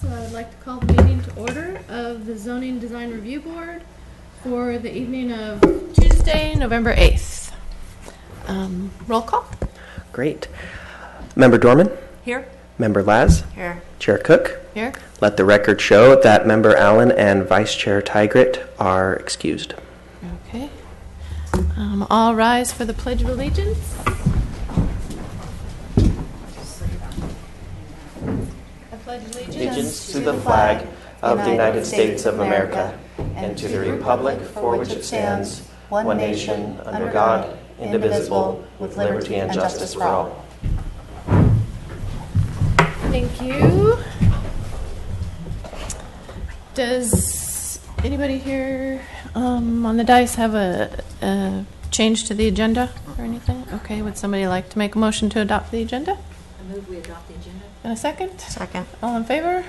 So I would like to call the meeting to order of the Zoning Design Review Board for the evening of Tuesday, November 8th. Roll call. Great. Member Dorman? Here. Member Laz? Here. Chair Cook? Here. Let the record show that Member Allen and Vice Chair Tigert are excused. Okay. All rise for the Pledge of Allegiance. I pledge Allegiance to the flag of the United States of America and to the republic for which it stands, one nation, under God, indivisible, with liberty and justice for all. Thank you. Does anybody here on the dais have a change to the agenda or anything? Okay, would somebody like to make a motion to adopt the agenda? I move we adopt the agenda. And a second? Second. All in favor?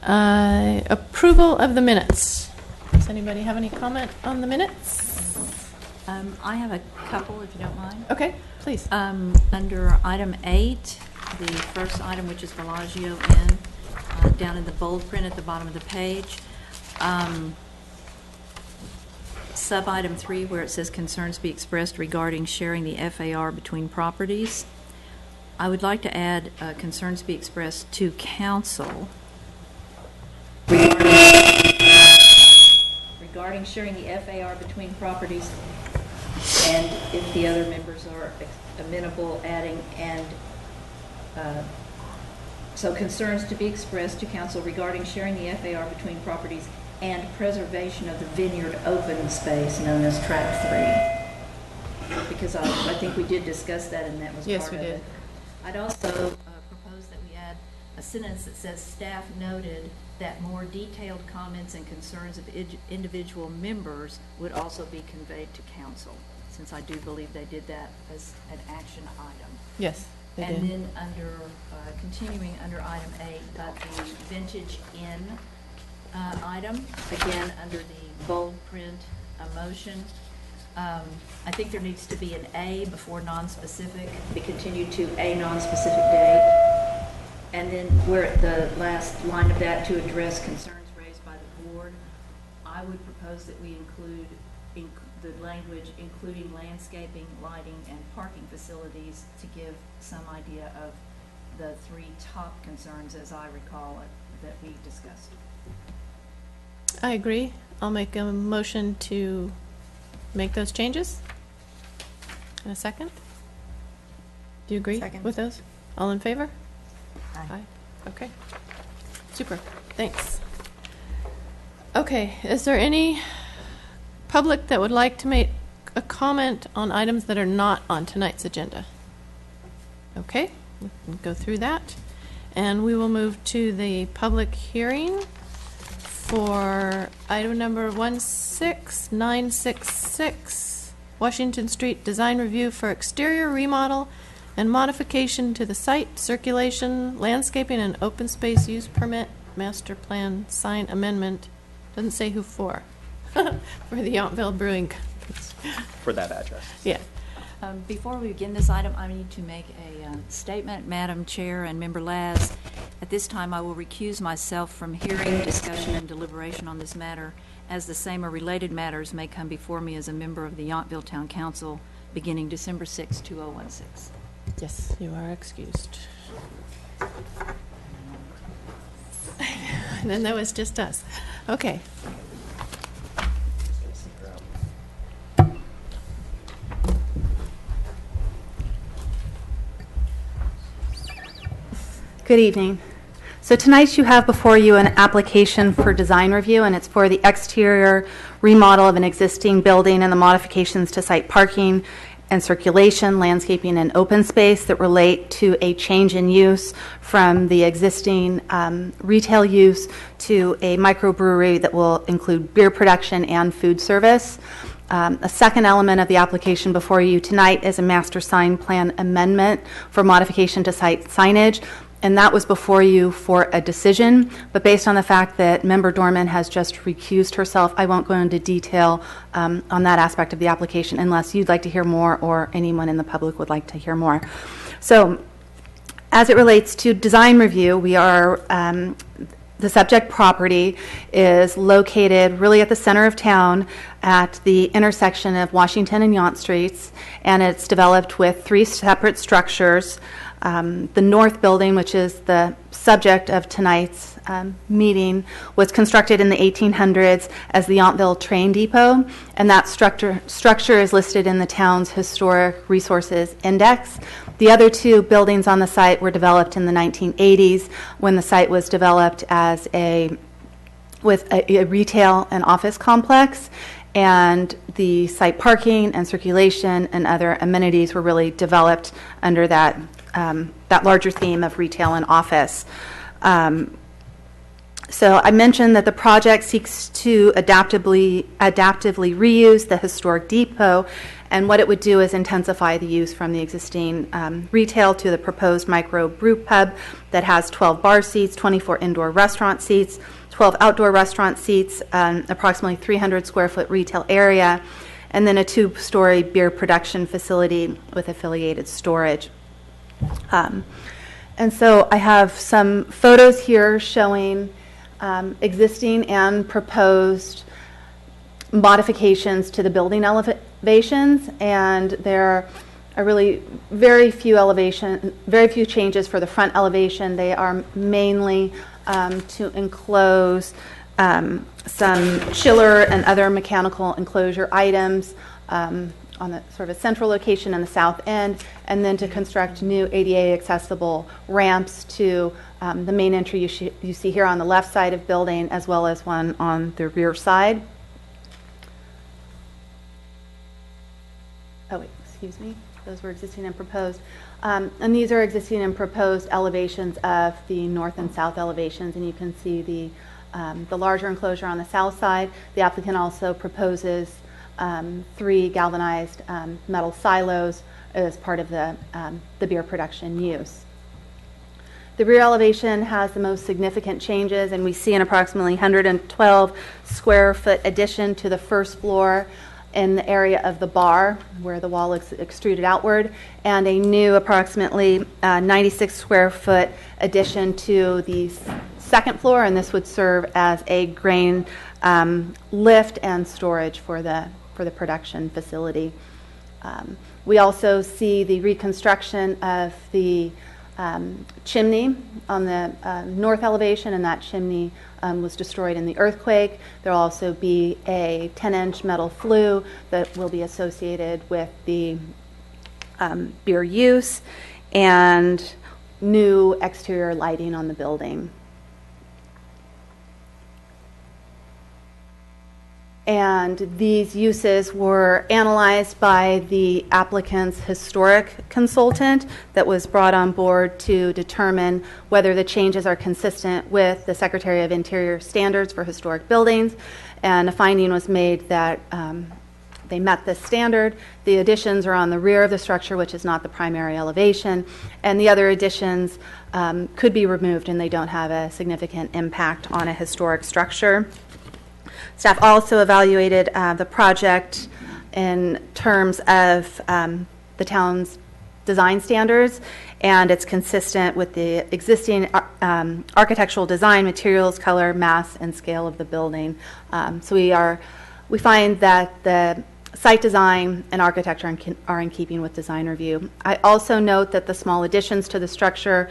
Aye. Approval of the minutes. Does anybody have any comment on the minutes? I have a couple, if you don't mind. Okay, please. Under item 8, the first item, which is Bellagio Inn, down in the bold print at the bottom of the page. Sub-item 3, where it says concerns be expressed regarding sharing the FAR between properties. I would like to add concerns be expressed to council regarding sharing the FAR between properties, and if the other members are amenable, adding so concerns to be expressed to council regarding sharing the FAR between properties and preservation of the vineyard open space known as Track 3. Because I think we did discuss that, and that was Yes, part we of did. it. I'd also propose that we add a sentence that says staff noted that more detailed comments and concerns of individual members would also be conveyed to council, since I do believe they did that as an action item. Yes, they And did. then under, continuing under item 8, the Vintage Inn item, again, under the bold print motion, I think there needs to be an A before non-specific, be continued to a non-specific date. And then where the last line of that, to address concerns raised by the board, I would propose that we include the language including landscaping, lighting, and parking facilities to give some idea of the 3 top concerns, as I recall it, that we discussed. I agree. I'll make a motion to make those changes. In a second. Do you agree Second. with those? All in favor? Aye. Okay. Super. Thanks. Okay. Is there any public that would like to make a comment on items that are not on tonight's agenda? Okay. We can go through that. And we will move to the public hearing for item number 16966, Washington Street Design Review for exterior remodel and modification to the site, circulation, landscaping, and open space use permit, master plan sign amendment. Doesn't say who for. For the Yountville Brewing Company. For that address. Yeah. Before we begin this item, I need to make a statement, Madam Chair and Member Laz. At this time, I will recuse myself from hearing, discussion, and deliberation on this matter, as the same or related matters may come before me as a member of the Yountville Town Council beginning December 6, 2016. Yes, you are excused. And then that was just us. Okay. Good evening. So tonight you have before you an application for design review, and it's for the exterior remodel of an existing building and the modifications to site parking and circulation, landscaping, and open space that relate to a change in use from the existing retail use to a microbrewery that will include beer production and food service. A second element of the application before you tonight is a master sign plan amendment for modification to site signage. And that was before you for a decision, but based on the fact that Member Dorman has just recused herself, I won't go into detail on that aspect of the application unless you'd like to hear more or anyone in the public would like to hear more. So As it relates to design review, we are, the subject property is located really at the center of town at the intersection of Washington and Yount Streets, and it's developed with 3 separate structures. The north building, which is the subject of tonight's meeting, was constructed in the 1800s as the Yountville Train Depot, and that structure is listed in the town's Historic Resources Index. The other 2 buildings on the site were developed in the 1980s when the site was developed as with a retail and office complex, and the site parking and circulation and other amenities were really developed under that larger theme of retail and office. So I mentioned that the project seeks to adaptively reuse the historic depot, and what it would do is intensify the use from the existing retail to the proposed micro brew pub that has 12 bar seats, 24 indoor restaurant seats, 12 outdoor restaurant seats, approximately 300 square foot retail area, and then a 2-story beer production facility with affiliated storage. And so I have some photos here showing existing and proposed modifications to the building elevations, and there are really very few changes for the front elevation. They are mainly to enclose some chiller and other mechanical enclosure items on the sort of a central location in the south end, and then to construct new ADA accessible ramps to the main entry you see here on the left side of building, as well as one on the rear side. Oh, wait, excuse me. Those were existing and proposed. And these are existing and proposed elevations of the north and south elevations, and you can see the larger enclosure on the south side. The applicant also proposes 3 galvanized metal silos as part of the beer production use. The rear elevation has the most significant changes, and we see an approximately 112 square foot addition to the first floor in the area of the bar where the wall is extruded outward, and a new approximately 96 square foot addition to the second floor, and this would serve as a grain lift and storage for the production facility. We also see the reconstruction of the chimney on the north elevation, and that chimney was destroyed in the earthquake. There will also be a 10-inch metal flue that will be associated with the beer use, and new exterior lighting on the building. And these uses were analyzed by the applicant's historic consultant that was brought on board to determine whether the changes are consistent with the Secretary of Interior standards for historic buildings. And a finding was made that they met this standard. The additions are on the rear of the structure, which is not the primary elevation, and the other additions could be removed, and they don't have a significant impact on a historic structure. Staff also evaluated the project in terms of the town's design standards, and it's consistent with the existing architectural design, materials, color, mass, and scale of the building. So we find that the site design and architecture are in keeping with design review. I also note that the small additions to the structure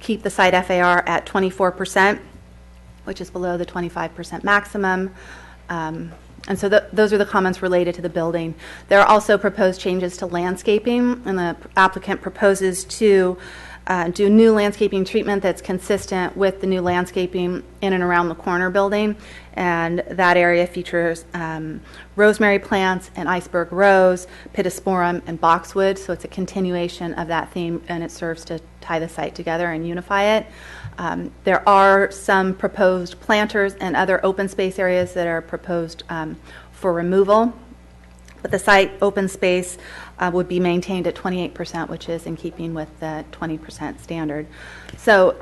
keep the site FAR at 24%, which is below the 25% maximum. And so those are the comments related to the building. There are also proposed changes to landscaping, and the applicant proposes to do new landscaping treatment that's consistent with the new landscaping in and around the corner building. And that area features rosemary plants and iceberg rose, pittosporum, and boxwood. So it's a continuation of that theme, and it serves to tie the site together and unify it. There are some proposed planters and other open space areas that are proposed for removal, but the site open space would be maintained at 28%, which is in keeping with the 20% standard. So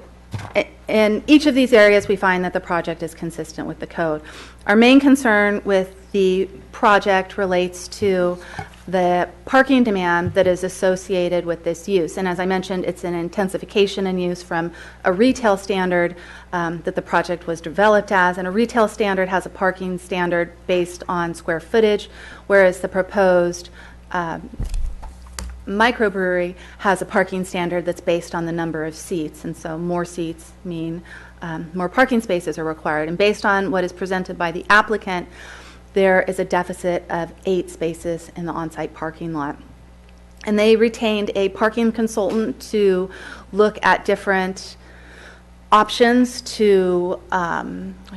In each of these areas, we find that the project is consistent with the code. Our main concern with the project relates to the parking demand that is associated with this use. And as I mentioned, it's an intensification in use from a retail standard that the project was developed as. And a retail standard has a parking standard based on square footage, whereas the proposed microbrewery has a parking standard that's based on the number of seats. And so more seats mean more parking spaces are required. And based on what is presented by the applicant, there is a deficit of 8 spaces in the on-site parking lot. And they retained a parking consultant to look at different options to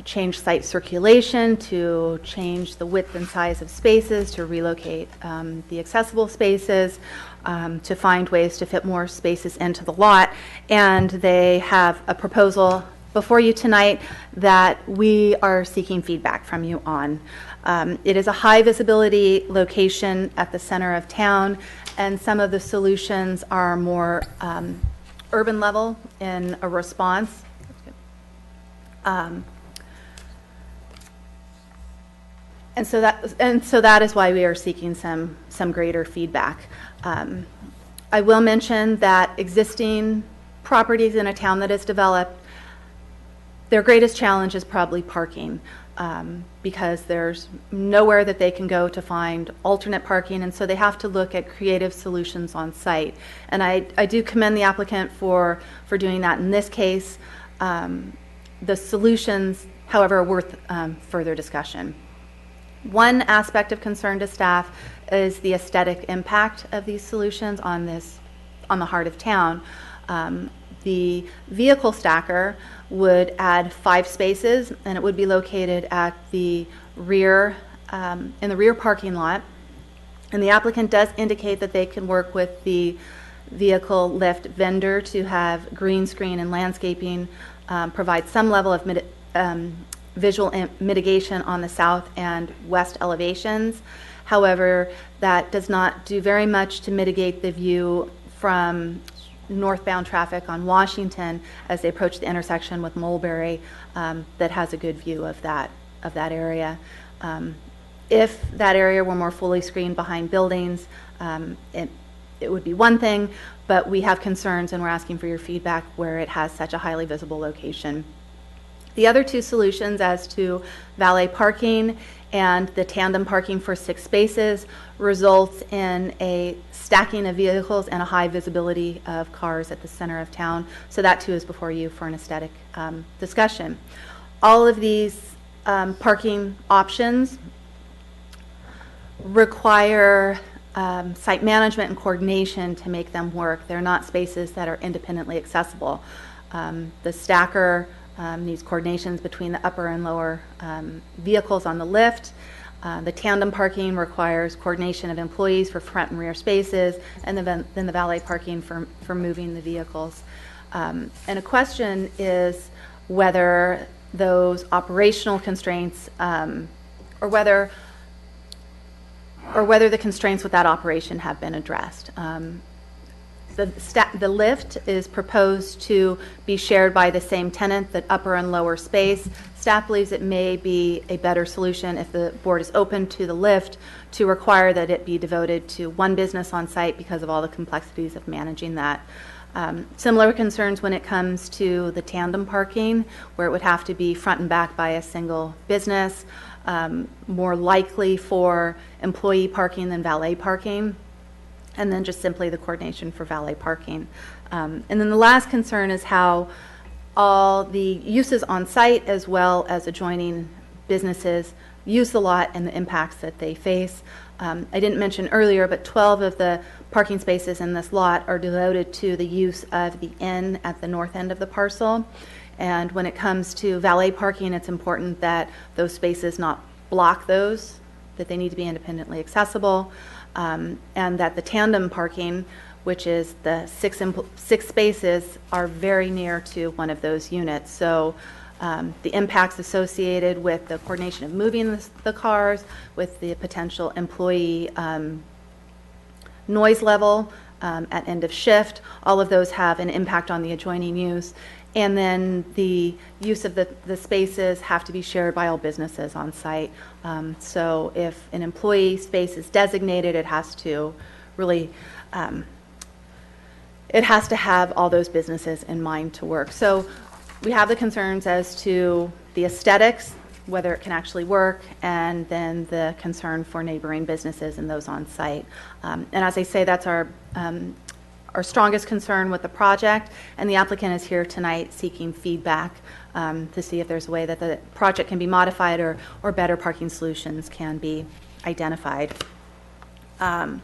change site circulation, to change the width and size of spaces, to relocate the accessible spaces, to find ways to fit more spaces into the lot. And they have a proposal before you tonight that we are seeking feedback from you on. It is a high visibility location at the center of town, and some of the solutions are more urban level in a response. And so that is why we are seeking some greater feedback. I will mention that existing properties in a town that is developed, their greatest challenge is probably parking. Because there's nowhere that they can go to find alternate parking, and so they have to look at creative solutions on site. And I do commend the applicant for doing that in this case. The solutions, however, are worth further discussion. One aspect of concern to staff is the aesthetic impact of these solutions on the heart of town. The vehicle stacker would add 5 spaces, and it would be located at the rear, in the rear parking lot. And the applicant does indicate that they can work with the vehicle lift vendor to have green screen and landscaping, provide some level of visual mitigation on the south and west elevations. However, that does not do very much to mitigate the view from northbound traffic on Washington as they approach the intersection with Mulberry, that has a good view of that area. If that area were more fully screened behind buildings, it would be one thing, but we have concerns and we're asking for your feedback where it has such a highly visible location. The other 2 solutions as to valet parking and the tandem parking for 6 spaces results in a stacking of vehicles and a high visibility of cars at the center of town. So that too is before you for an aesthetic discussion. All of these parking options require site management and coordination to make them work. They're not spaces that are independently accessible. The stacker needs coordinations between the upper and lower vehicles on the lift. The tandem parking requires coordination of employees for front and rear spaces, and then the valet parking for moving the vehicles. And a question is whether those operational constraints, or whether the constraints with that operation have been addressed. The lift is proposed to be shared by the same tenant, the upper and lower space. Staff believes it may be a better solution if the board is open to the lift to require that it be devoted to one business on site because of all the complexities of managing that. Similar concerns when it comes to the tandem parking, where it would have to be front and back by a single business, more likely for employee parking than valet parking. And then just simply the coordination for valet parking. And then the last concern is how all the uses on site as well as adjoining businesses use the lot and the impacts that they face. I didn't mention earlier, but 12 of the parking spaces in this lot are devoted to the use of the inn at the north end of the parcel. And when it comes to valet parking, it's important that those spaces not block those, that they need to be independently accessible. And that the tandem parking, which is the 6 spaces, are very near to one of those units. So the impacts associated with the coordination of moving the cars, with the potential employee noise level at end of shift, all of those have an impact on the adjoining use. And then the use of the spaces have to be shared by all businesses on site. So if an employee space is designated, it has to really, it has to have all those businesses in mind to work. So we have the concerns as to the aesthetics, whether it can actually work, and then the concern for neighboring businesses and those on site. And as I say, that's our strongest concern with the project, and the applicant is here tonight seeking feedback to see if there's a way that the project can be modified or better parking solutions can be identified. I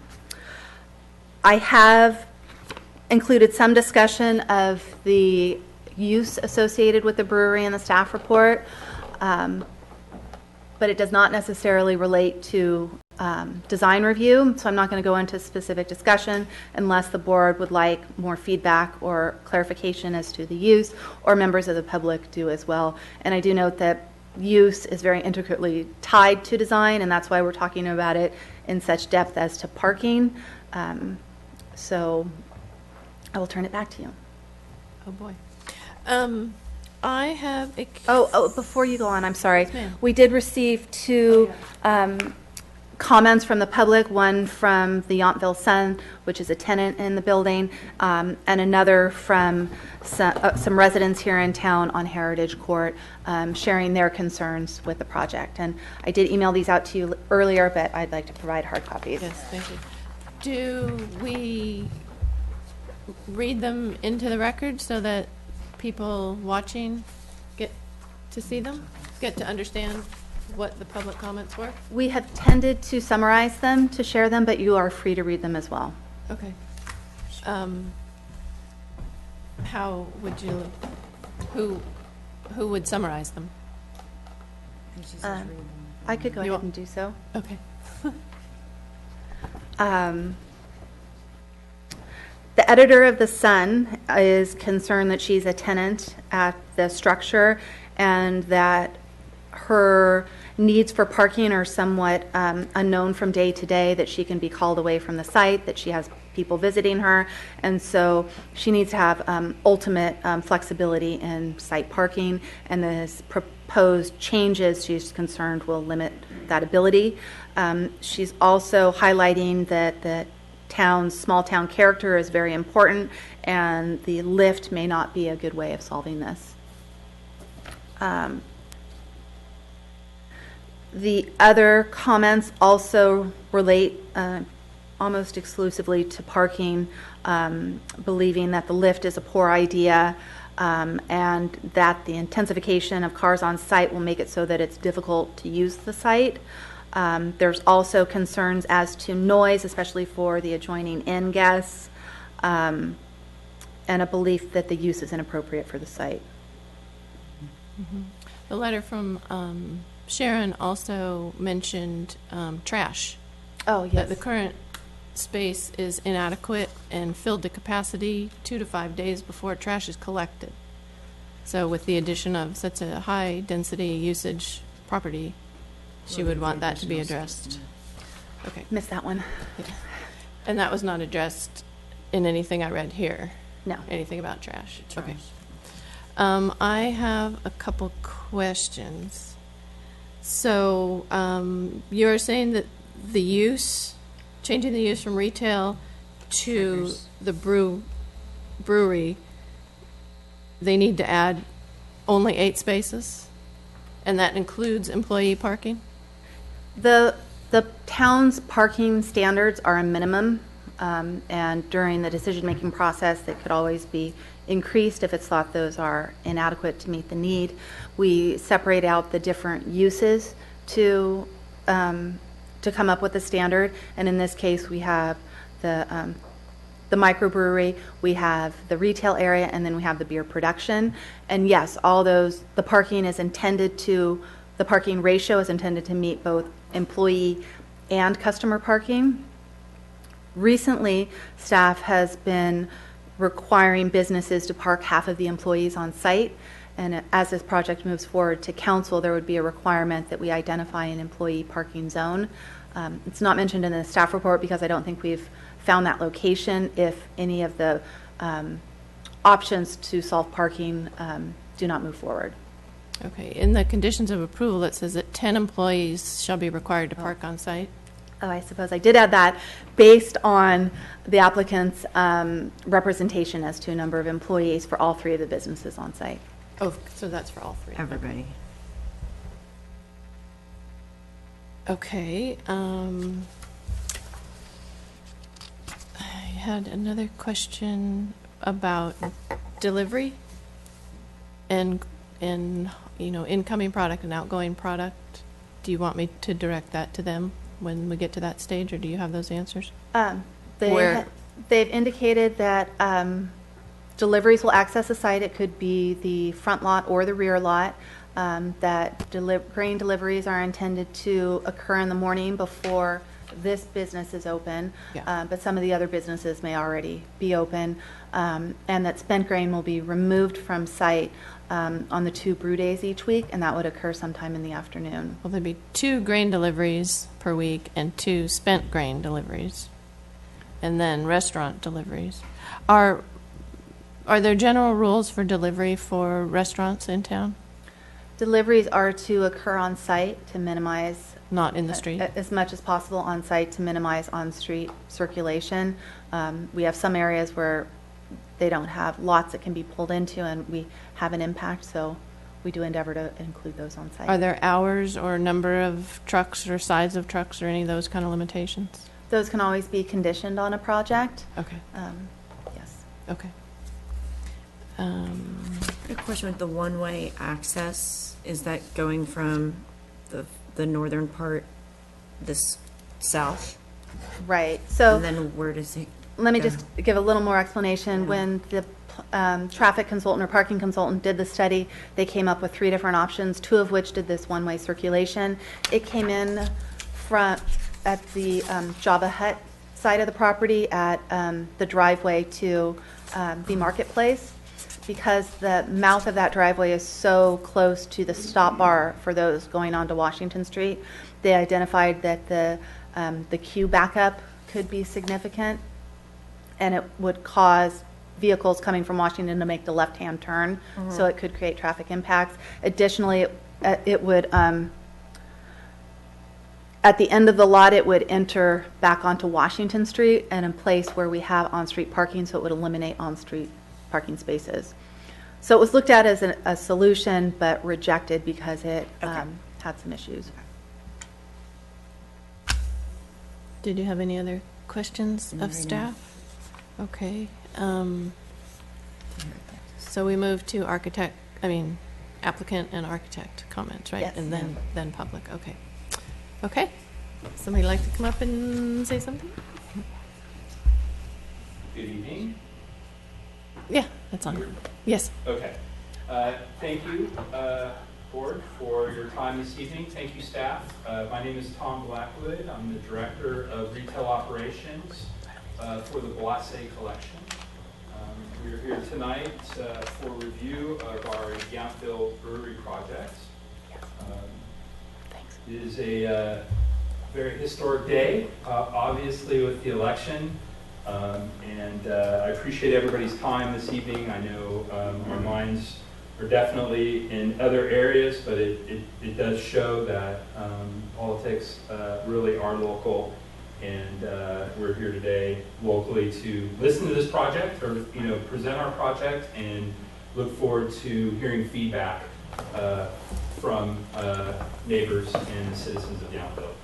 have included some discussion of the use associated with the brewery in the staff report, but it does not necessarily relate to design review, so I'm not going to go into specific discussion unless the board would like more feedback or clarification as to the use, or members of the public do as well. And I do note that use is very intricately tied to design, and that's why we're talking about it in such depth as to parking. So I will turn it back to you. Oh, boy. I have a... Oh, before you go on, I'm sorry. Yes, ma'am. We did receive two comments from the public, one from the Yountville Sun, which is a tenant in the building, and another from some residents here in town on Heritage Court, sharing their concerns with the project. And I did email these out to you earlier, but I'd like to provide hard copies. Yes, thank you. Do we read them into the record so that people watching get to see them, get to understand what the public comments were? We have tended to summarize them, to share them, but you are free to read them as well. Okay. How would you, who would summarize them? I could go You ahead want- and do so. Okay. The editor of The Sun is concerned that she's a tenant at the structure and that her needs for parking are somewhat unknown from day to day, that she can be called away from the site, that she has people visiting her, and so she needs to have ultimate flexibility in site parking, and the proposed changes, she's concerned, will limit that ability. She's also highlighting that the town's small town character is very important, and the lift may not be a good way of solving this. The other comments also relate almost exclusively to parking, believing that the lift is a poor idea, and that the intensification of cars on site will make it so that it's difficult to use the site. There's also concerns as to noise, especially for the adjoining inn guests, and a belief that the use is inappropriate for the site. Mm-hmm. The letter from Sharon also mentioned trash. Oh, yes. That the current space is inadequate and filled to capacity 2 to 5 days before trash is collected. So with the addition of such a high density usage property, she would want that to be addressed. Okay. Missed that one. And that was not addressed in anything I read here? No. Anything about trash? Okay. I have a couple questions. So you're saying that the use, changing the use from retail to the brewery, they need to add only 8 spaces? And that includes employee parking? The town's parking standards are a minimum, and during the decision-making process, they could always be increased if it's thought those are inadequate to meet the need. We separate out the different uses to come up with a standard, and in this case, we have the microbrewery, we have the retail area, and then we have the beer production. And yes, all those, the parking ratio is intended to meet both employee and customer parking. Recently, staff has been requiring businesses to park half of the employees on site, and as this project moves forward to council, there would be a requirement that we identify an employee parking zone. It's not mentioned in the staff report because I don't think we've found that location. If any of the options to solve parking do not move forward. Okay, in the conditions of approval, it says that 10 employees shall be required to park on site. Oh, I suppose I did add that based on the applicant's representation as to a number of employees for all 3 of the businesses on site. Oh, so that's for all 3. Everybody. Okay, I had another question about delivery and incoming product and outgoing product. Do you want me to direct that to them when we get to that stage, or do you have those answers? Where? They've indicated that deliveries will access the site. It could be the front lot or the rear lot. That grain deliveries are intended to occur in the morning before this business is open, Yeah. but some of the other businesses may already be open, and that spent grain will be removed from site on the 2 brew days each week, and that would occur sometime in the afternoon. Well, there'd be 2 grain deliveries per week and 2 spent grain deliveries, and then restaurant deliveries. Are there general rules for delivery for restaurants in town? Deliveries are to occur on site to minimize Not in the street? as much as possible on site to minimize on-street circulation. We have some areas where they don't have lots that can be pulled into, and we have an impact, so we do endeavor to include those on site. Are there hours or number of trucks or size of trucks or any of those kind of limitations? Those can always be conditioned on a project. Okay, Yes. okay. A question with the one-way access, is that going from the northern part, this south? Right. So And then where does it? let me go? just give a little more explanation. Yeah. When the traffic consultant or parking consultant did the study, they came up with 3 different options, 2 of which did this one-way circulation. It came in at the Java Hut side of the property at the driveway to the marketplace. Because the mouth of that driveway is so close to the stop bar for those going onto Washington Street, they identified that the queue backup could be significant, and it would cause vehicles coming from Washington to make the left-hand turn, so it could create traffic impacts. Additionally, it would, at the end of the lot, it would enter back onto Washington Street and in place where we have on-street parking, so it would eliminate on-street parking spaces. So it was looked at as a solution, but rejected because it had some issues. Did you have any other questions of staff? Okay. So we move to applicant and architect comments, right? Yes. And then public, okay. Okay. Somebody like to come up and say something? Good evening. Yeah, that's on. Yes. Okay. Thank you, Board, for your time this evening. Thank you, staff. My name is Tom Blackwood. I'm the Director of Retail Operations for the Blase Collection. We're here tonight for review of our Yountville Brewery project. It is a very historic day, obviously, with the election. And I appreciate everybody's time this evening. I know our minds are definitely in other areas, but it does show that politics really are local, and we're here today locally to listen to this project, or present our project, and look forward to hearing feedback from neighbors and citizens of Yountville.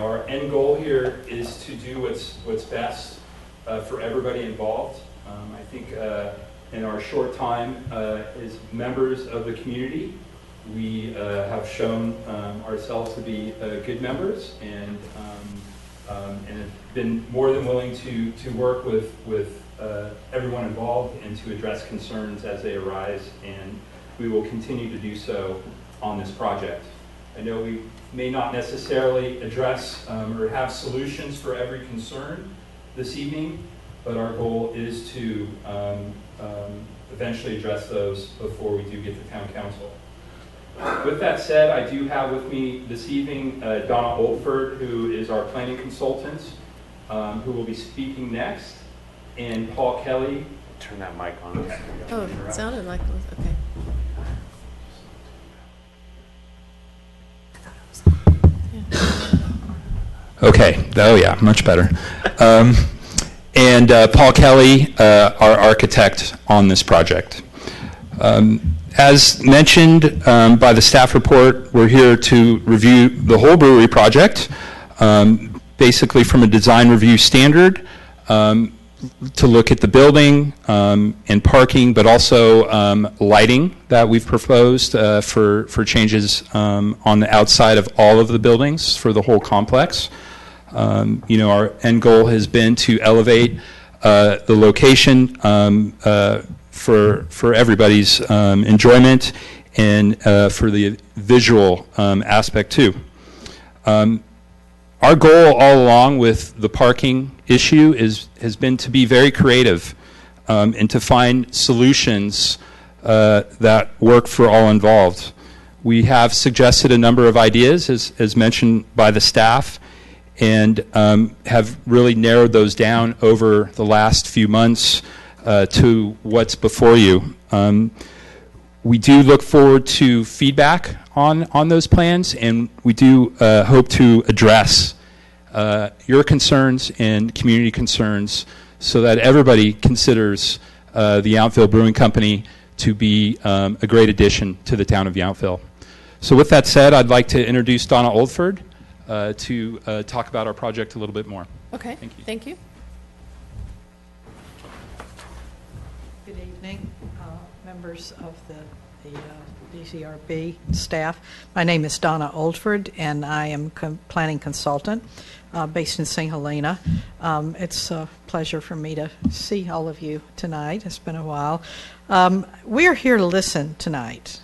Our end goal here is to do what's best for everybody involved. I think in our short time as members of the community, we have shown ourselves to be good members, and have been more than willing to work with everyone involved and to address concerns as they arise, and we will continue to do so on this project. I know we may not necessarily address or have solutions for every concern this evening, but our goal is to eventually address those before we do get to town council. With that said, I do have with me this evening Donna Oldford, who is our planning consultant, who will be speaking next. and Paul Kelly. Turn that mic on. Oh, it sounded like it was, okay. Okay. Oh, yeah, much better. And Paul Kelly, our architect on this project. As mentioned by the staff report, we're here to review the whole brewery project, basically from a design review standard, to look at the building and parking, but also lighting that we've proposed for changes on the outside of all of the buildings for the whole complex. Our end goal has been to elevate the location for everybody's enjoyment and for the visual aspect too. Our goal all along with the parking issue has been to be very creative and to find solutions that work for all involved. We have suggested a number of ideas, as mentioned by the staff, and have really narrowed those down over the last few months to what's before you. We do look forward to feedback on those plans, and we do hope to address your concerns and community concerns so that everybody considers the Yountville Brewing Company to be a great addition to the town of Yountville. So with that said, I'd like to introduce Donna Oldford to talk about our project a little bit more. Okay, Thank you. thank you. Good evening, members of the DCRB staff. My name is Donna Oldford, and I am planning consultant based in St. Helena. It's a pleasure for me to see all of you tonight. It's been a while. We're here to listen tonight.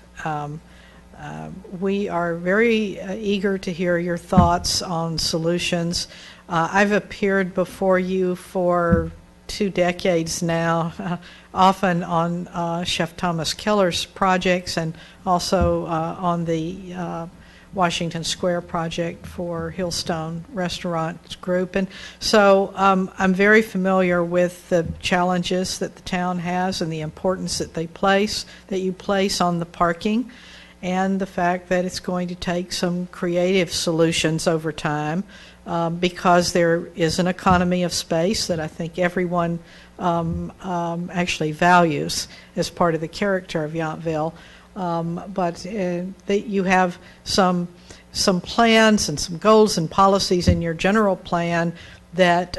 We are very eager to hear your thoughts on solutions. I've appeared before you for 2 decades now, often on Chef Thomas Keller's projects and also on the Washington Square project for Hillstone Restaurant Group. And so I'm very familiar with the challenges that the town has and the importance that you place on the parking, and the fact that it's going to take some creative solutions over time because there is an economy of space that I think everyone actually values as part of the character of Yountville. But that you have some plans and some goals and policies in your general plan that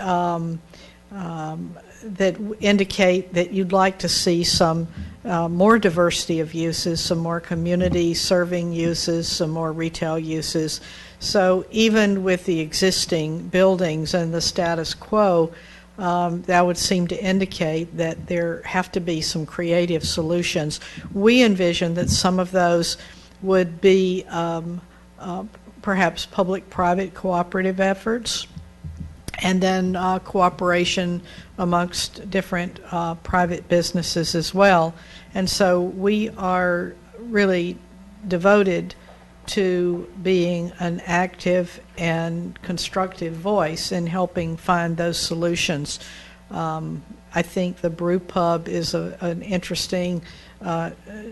that indicate that you'd like to see some more diversity of uses, some more community serving uses, some more retail uses. So even with the existing buildings and the status quo, that would seem to indicate that there have to be some creative solutions. We envision that some of those would be perhaps public-private cooperative efforts, and then cooperation amongst different private businesses as well. And so we are really devoted to being an active and constructive voice in helping find those solutions. I think the brew pub is an interesting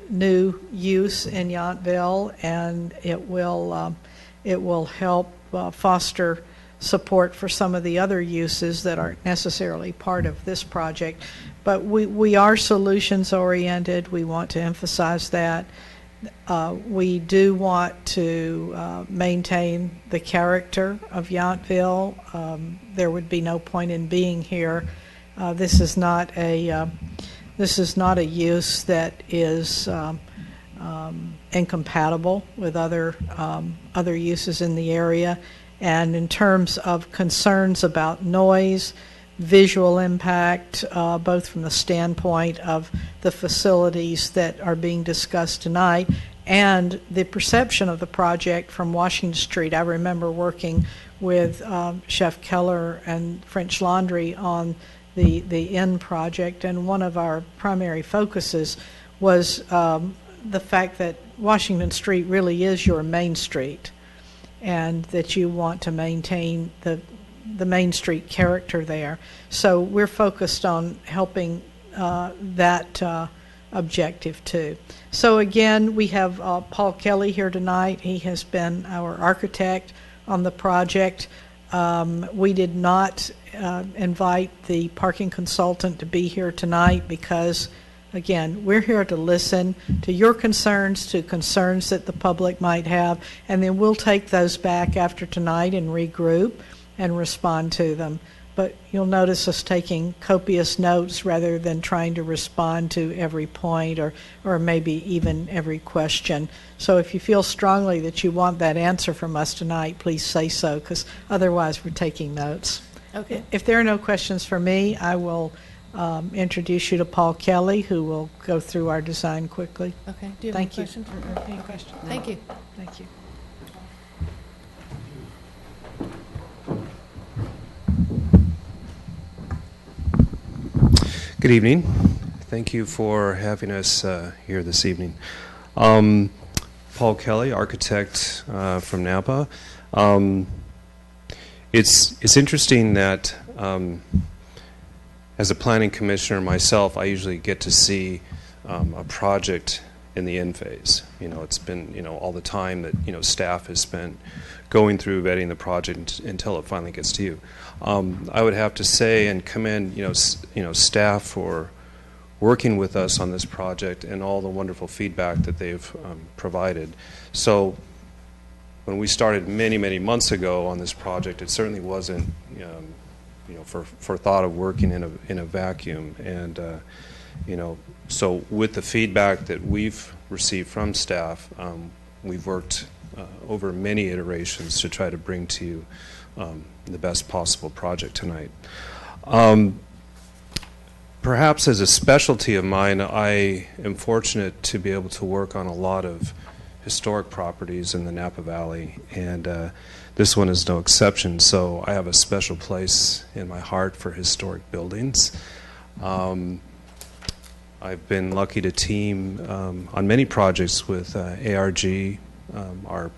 new use in Yountville, and it will help foster support for some of the other uses that aren't necessarily part of this project. But we are solutions oriented. We want to emphasize that. We do want to maintain the character of Yountville. There would be no point in being here. This is not a use that is incompatible with other uses in the area. And in terms of concerns about noise, visual impact, both from the standpoint of the facilities that are being discussed tonight and the perception of the project from Washington Street. I remember working with Chef Keller and French Laundry on the Inn project, and one of our primary focuses was the fact that Washington Street really is your main street, and that you want to maintain the the Main Street character there. So we're focused on helping that objective too. So again, we have Paul Kelly here tonight. He has been our architect on the project. We did not invite the parking consultant to be here tonight because, again, we're here to listen to your concerns, to concerns that the public might have, and then we'll take those back after tonight and regroup and respond to them. But you'll notice us taking copious notes rather than trying to respond to every point or maybe even every question. So if you feel strongly that you want that answer from us tonight, please say so, because otherwise we're taking notes. Okay. If there are no questions for me, I will introduce you to Paul Kelly, who will go through our design quickly. Okay. Do you have Thank any you. questions? Any questions? Thank you. Thank you. Good evening. Thank you for having us here this evening. Paul Kelly, architect from Napa. It's interesting that as a planning commissioner myself, I usually get to see a project in the end phase. You know, it's been, you know, all the time that, you know, staff has spent going through vetting the project until it finally gets to you. I would have to say and commend, you know, staff for working with us on this project and all the wonderful feedback that they've provided. So when we started many months ago on this project, it certainly wasn't, you know, for thought of working in a vacuum. And you know, so with the feedback that we've received from staff, we've worked over many iterations to try to bring to you the best possible project tonight. Perhaps as a specialty of mine, I am fortunate to be able to work on a lot of historic properties in the Napa Valley, and this one is no exception. So I have a special place in my heart for historic buildings. I've been lucky to team on many projects with ARG, our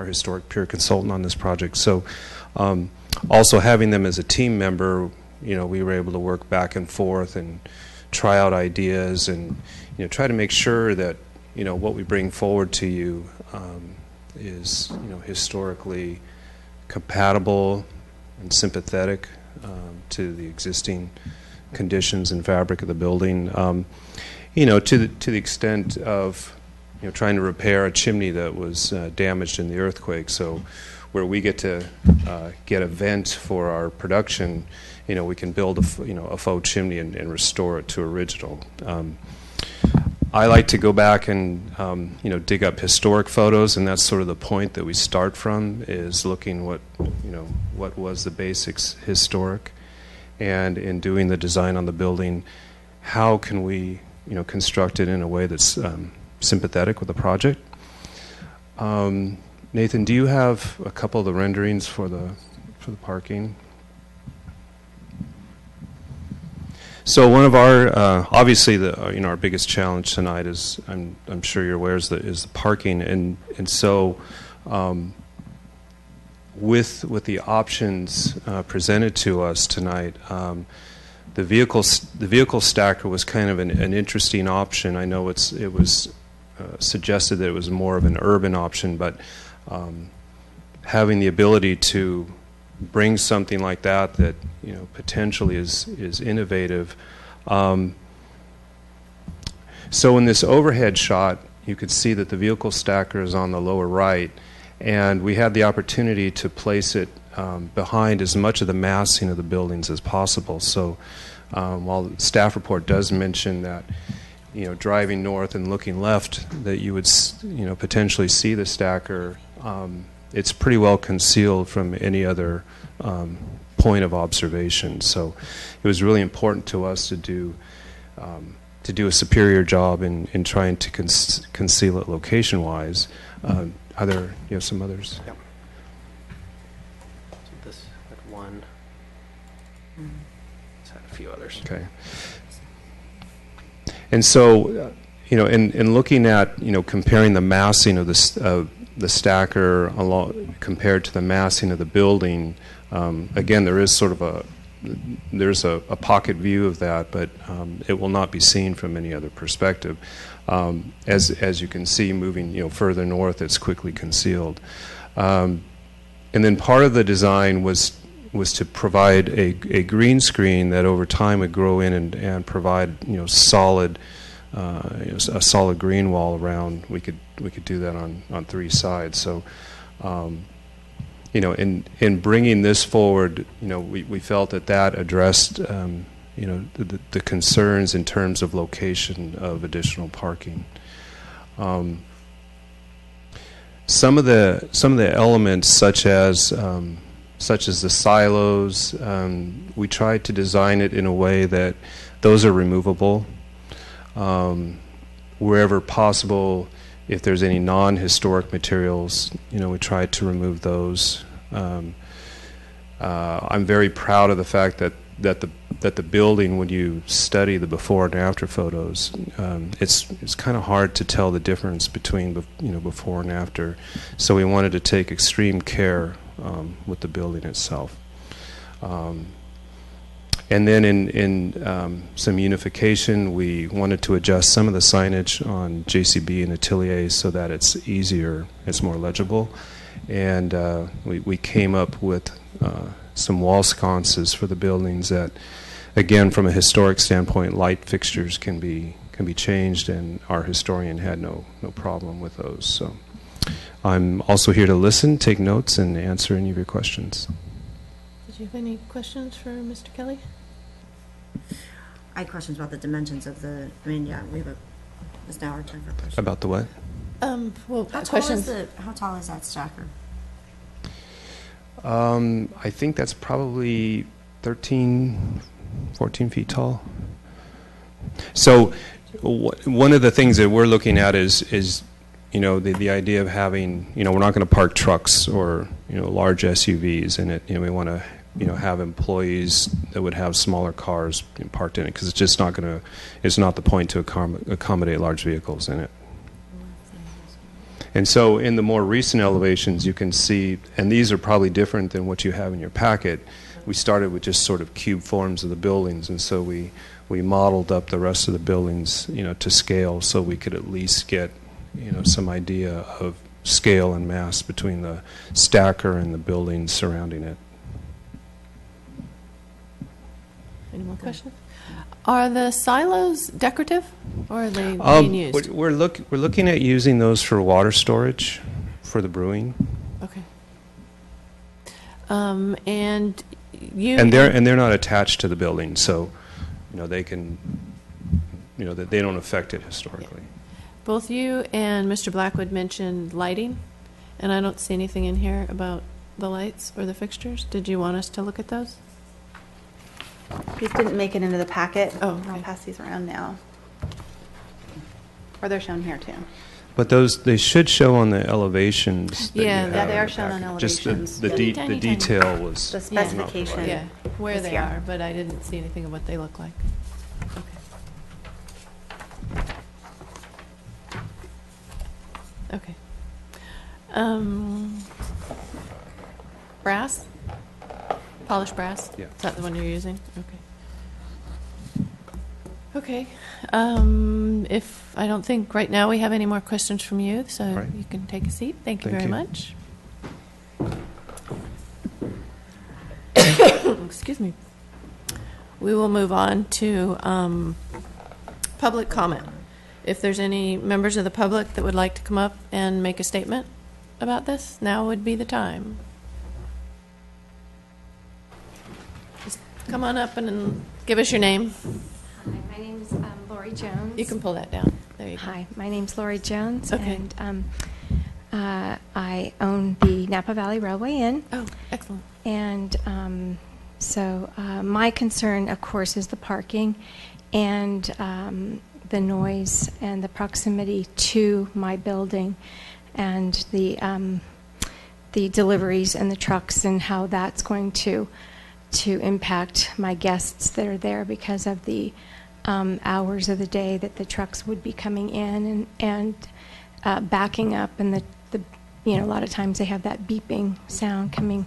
historic peer consultant on this project. So also having them as a team member, you know, we were able to work back and forth and try out ideas and, you know, try to make sure that, you know, what we bring forward to you is, you know, historically compatible and sympathetic to the existing conditions and fabric of the building. You know, to the extent of, you know, trying to repair a chimney that was damaged in the earthquake. So where we get to get a vent for our production, you know, we can build a faux chimney and restore it to original. I like to go back and you know, dig up historic photos, and that's sort of the point that we start from, is looking what was the basics historic, and in doing the design on the building, how can we, you know, construct it in a way that's sympathetic with the project. Nathan, do you have a couple of the renderings for the parking? So one of our obviously our biggest challenge tonight is, I'm sure you're aware, is the parking, and so with the options presented to us tonight, the vehicle stacker was kind of an interesting option. I know it was suggested that it was more of an urban option, but having the ability to bring something like that, you know, potentially is innovative. So in this overhead shot, you could see that the vehicle stacker is on the lower right, and we had the opportunity to place it behind as much of the massing of the buildings as possible. So while the staff report does mention that, you know, driving north and looking left, that you would, you know, potentially see the stacker, it's pretty well concealed from any other point of observation. So it was really important to us to do a superior job in trying to conceal it location-wise. Are there, you know, some others? Yep. So this had one. It's had a few others. Okay. And so, you know, in looking at, you know, comparing the massing of the stacker along, compared to the massing of the building, again, there is sort of there's a pocket view of that, but it will not be seen from any other perspective. As you can see, moving further north, it's quickly concealed. And then part of the design was to provide a green screen that over time would grow in and provide solid a solid green wall around. We could do that on three sides. So in bringing this forward, we felt that addressed the concerns in terms of location of additional parking. Some of the elements, such as the silos, we tried to design it in a way that those are removable. Wherever possible, if there's any non-historic materials, we tried to remove those. I'm very proud of the fact that the building, when you study the before and after photos, it's kind of hard to tell the difference between before and after. So we wanted to take extreme care with the building itself. And then in some unification, we wanted to adjust some of the signage on JCB and Atelier so that it's easier, it's more legible. And we came up with some wall sconces for the buildings that, again, from a historic standpoint, light fixtures can be changed, and our historian had no problem with those. So I'm also here to listen, take notes, and answer any of your questions. Did you have any questions for Mr. Kelly? I had questions about the dimensions of the, it's now our time for questions. About the what? Well, How questions. tall is that stacker? I think that's probably 13, 14 feet tall. So one of the things that we're looking at is the idea of having, we're not going to park trucks or, large SUVs in it. We want to, have employees that would have smaller cars parked in it, because it's just not going to, it's not the point to accommodate large vehicles in it. And so in the more recent elevations, you can see, and these are probably different than what you have in your packet, we started with just sort of cube forms of the buildings, and so we modeled up the rest of the buildings, to scale, so we could at least get, some idea of scale and mass between the stacker and the buildings surrounding it. Any more questions? Are the silos decorative, or are they being used? We're looking at using those for water storage for the brewing. Okay. And you And they're not attached to the building, so they can, that they don't affect it historically. both you and Mr. Blackwood mentioned lighting, and I don't see anything in here about the lights or the fixtures. Did you want us to look at those? These didn't make it into the packet. Oh, I'll okay. pass these around now. Or they're shown here too. But they should show on the elevations. That Yeah, you yeah, have they in are the shown on packet. Just elevations. the Tiny, tiny. detail was The not specification. provided. Yeah, where It's they here. are, but I didn't see anything of what they look like. Okay. Okay. Brass? Polished brass? Yeah. Is that the one you're using? Okay. Okay. If I don't think right now we have any more questions from you, so Right. you can take a seat. Thank you Thank very you. much. Excuse me. We will move on to public comment. If there's any members of the public that would like to come up and make a statement about this, now would be the time. Just come on up and give us your name. Hi, my name's Lori Jones. You can pull that down. There you go. Hi, my name's Lori Jones, Okay. and I own the Napa Valley Railway Inn. Oh, excellent. And so my concern, of course, is the parking and the noise and the proximity to my building and the deliveries and the trucks and how that's going to impact my guests that are there because of the hours of the day that the trucks would be coming in and backing up, and the a lot of times they have that beeping sound coming.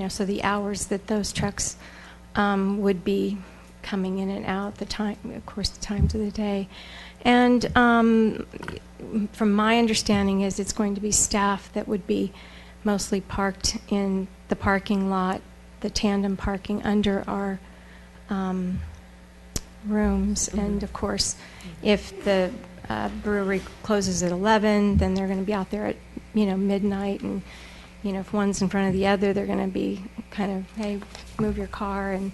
So the hours that those trucks would be coming in and out, the times of the day. And from my understanding is it's going to be staff that would be mostly parked in the parking lot, the tandem parking under our rooms. And of course, if the brewery closes at 11, then they're going to be out there at midnight, and if one's in front of the other, they're going to be kind of, hey, move your car. And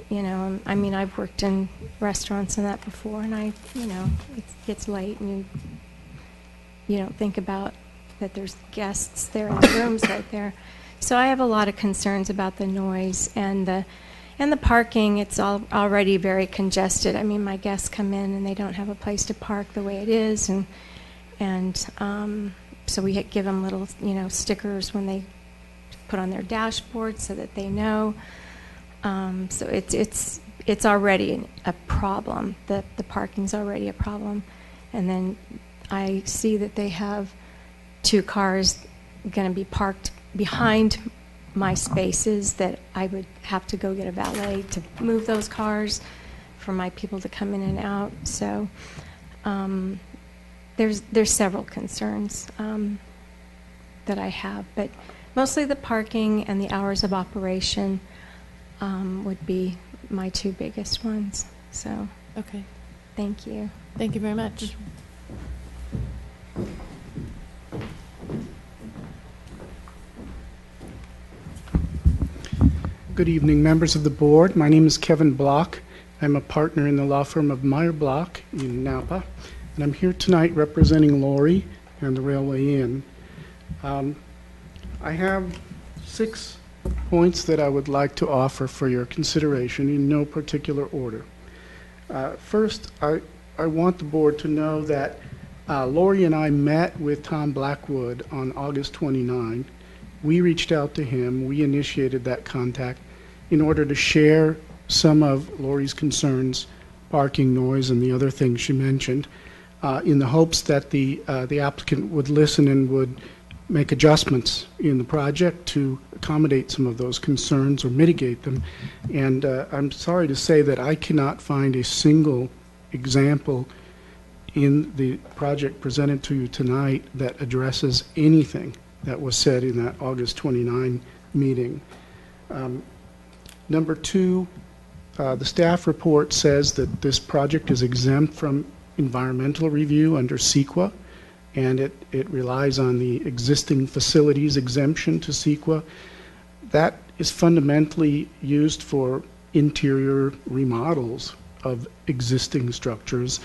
I've worked in restaurants and that before, and it gets late, and you don't think about that there's guests there in the rooms right there. So I have a lot of concerns about the noise and the parking. It's already very congested. My guests come in and they don't have a place to park the way it is, and so we give them little stickers when they put on their dashboard so that they know. So it's already a problem. The parking's already a problem, and then I see that they have 2 cars going to be parked behind my spaces that I would have to go get a valet to move those cars for my people to come in and out. So there's several concerns that I have, but mostly the parking and the hours of operation would be my 2 biggest ones. So Okay. thank you. Thank you very much. Good evening, members of the board. My name is Kevin Block. I'm a partner in the law firm of Meyer Block in Napa, and I'm here tonight representing Lori and the Railway Inn. I have 6 points that I would like to offer for your consideration in no particular order. First, I want the board to know that Lori and I met with Tom Blackwood on August 29. We reached out to him. We initiated that contact in order to share some of Lori's concerns, parking, noise, and the other things she mentioned, in the hopes that the applicant would listen and would make adjustments in the project to accommodate some of those concerns or mitigate them. And I'm sorry to say that I cannot find a single example in the project presented to you tonight that addresses anything that was said in that August 29 meeting. Number 2, the staff report says that this project is exempt from environmental review under CEQA, and it relies on the existing facilities exemption to CEQA. That is fundamentally used for interior remodels of existing structures.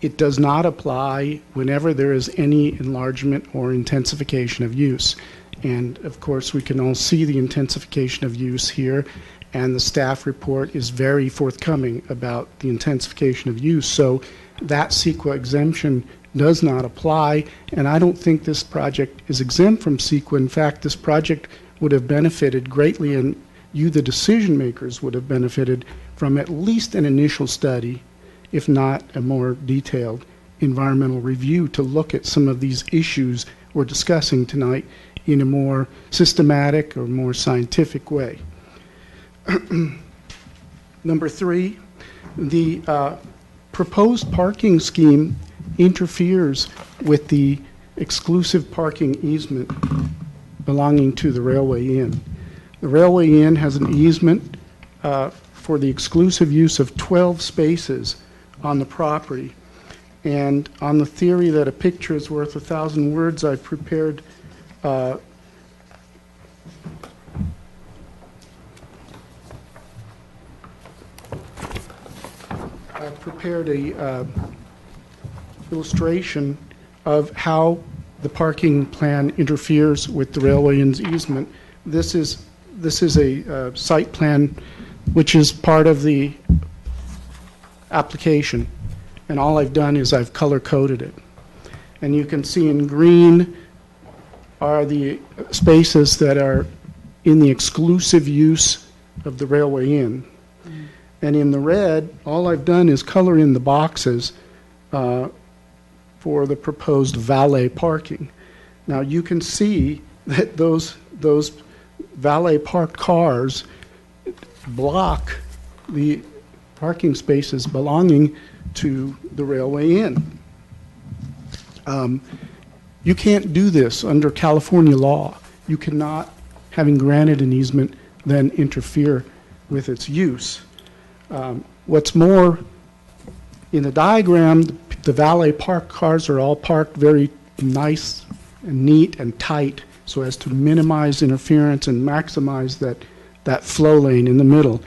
It does not apply whenever there is any enlargement or intensification of use. And of course, we can all see the intensification of use here, and the staff report is very forthcoming about the intensification of use. So that CEQA exemption does not apply, and I don't think this project is exempt from CEQA. In fact, this project would have benefited greatly, and you, the decision makers, would have benefited from at least an initial study, if not a more detailed environmental review, to look at some of these issues we're discussing tonight in a more systematic or more scientific way. Number 3, the proposed parking scheme interferes with the exclusive parking easement belonging to the Railway Inn. The Railway Inn has an easement for the exclusive use of 12 spaces on the property. And on the theory that a picture is worth 1,000 words, I've prepared a illustration of how the parking plan interferes with the Railway Inn's easement. This is a site plan which is part of the application, and all I've done is I've color-coded it. And you can see in green are the spaces that are in the exclusive use of the Railway Inn. And in the red, all I've done is color in the boxes for the proposed valet parking. Now, you can see that those valet parked cars block the parking spaces belonging to the Railway Inn. You can't do this under California law. You cannot, having granted an easement, then interfere with its use. What's more, in the diagram, the valet parked cars are all parked very nice and neat and tight so as to minimize interference and maximize that flow lane in the middle.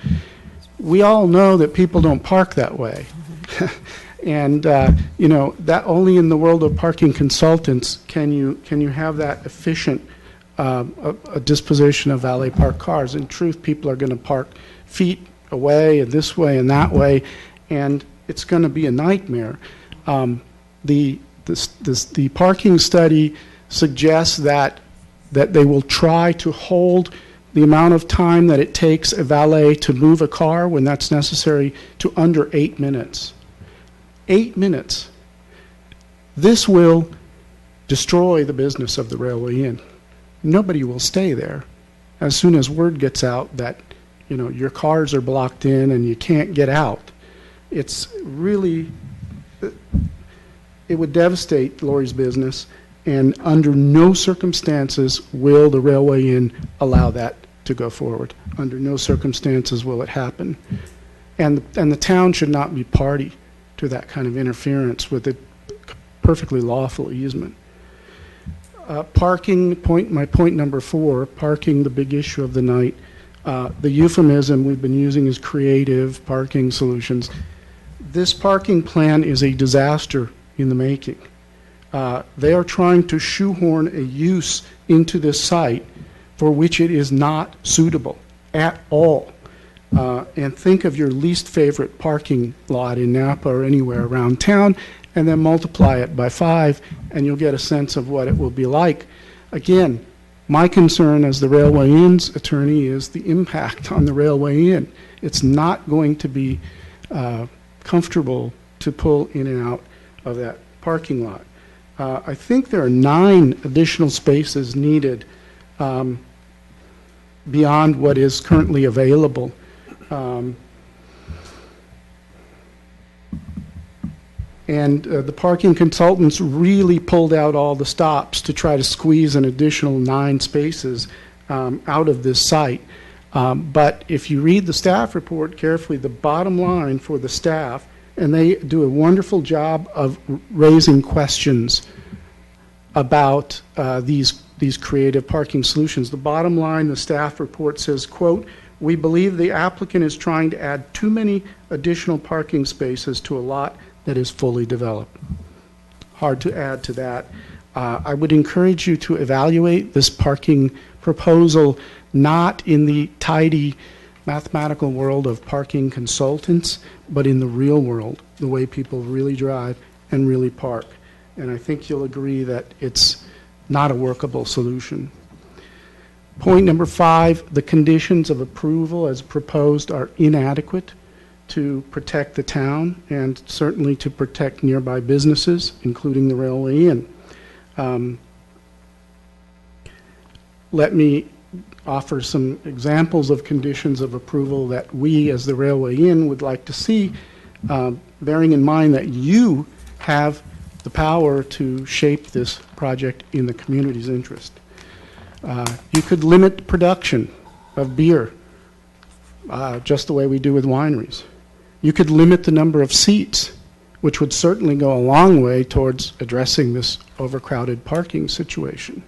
We all know that people don't park that way. And that only in the world of parking consultants can you have that efficient a disposition of valet parked cars. In truth, people are going to park feet away and this way and that way, and it's going to be a nightmare. The parking study suggests that they will try to hold the amount of time that it takes a valet to move a car when that's necessary to under 8 minutes. 8 minutes. This will destroy the business of the Railway Inn. Nobody will stay there. As soon as word gets out that your cars are blocked in and you can't get out, it's really, it would devastate Lori's business, and under no circumstances will the Railway Inn allow that to go forward. Under no circumstances will it happen. And the town should not be party to that kind of interference with a perfectly lawful easement. Parking, my point number 4, parking, the big issue of the night. The euphemism we've been using is creative parking solutions. This parking plan is a disaster in the making. They are trying to shoehorn a use into this site for which it is not suitable at all. And think of your least favorite parking lot in Napa or anywhere around town, and then multiply it by 5, and you'll get a sense of what it will be like. Again, my concern as the Railway Inn's attorney is the impact on the Railway Inn. It's not going to be comfortable to pull in and out of that parking lot. I think there are 9 additional spaces needed beyond what is currently available. The parking consultants really pulled out all the stops to try to squeeze an additional 9 spaces out of this site. But if you read the staff report carefully, the bottom line for the staff, and they do a wonderful job of raising questions about these creative parking solutions. The bottom line, the staff report says, quote, "We believe the applicant is trying to add too many additional parking spaces to a lot that is fully developed." Hard to add to that. I would encourage you to evaluate this parking proposal not in the tidy mathematical world of parking consultants, but in the real world, the way people really drive and really park. And I think you'll agree that it's not a workable solution. Point number 5, the conditions of approval as proposed are inadequate to protect the town and certainly to protect nearby businesses, including the Railway Inn. Let me offer some examples of conditions of approval that we as the Railway Inn would like to see, bearing in mind that you have the power to shape this project in the community's interest. You could limit production of beer, just the way we do with wineries. You could limit the number of seats, which would certainly go a long way towards addressing this overcrowded parking situation.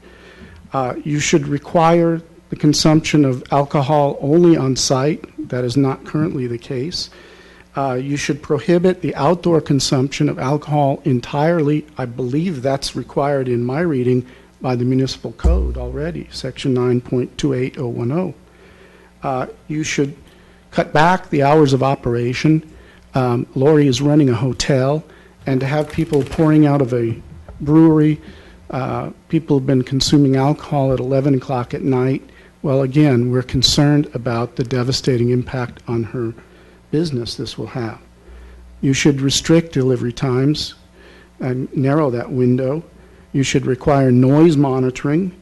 You should require the consumption of alcohol only on site. That is not currently the case. You should prohibit the outdoor consumption of alcohol entirely. I believe that's required in my reading by the municipal code already, section 9.28010. You should cut back the hours of operation. Lori is running a hotel, and to have people pouring out of a brewery, people have been consuming alcohol at 11 o'clock at night. Well, again, we're concerned about the devastating impact on her business this will have. You should restrict delivery times. narrow that window. You should require noise monitoring.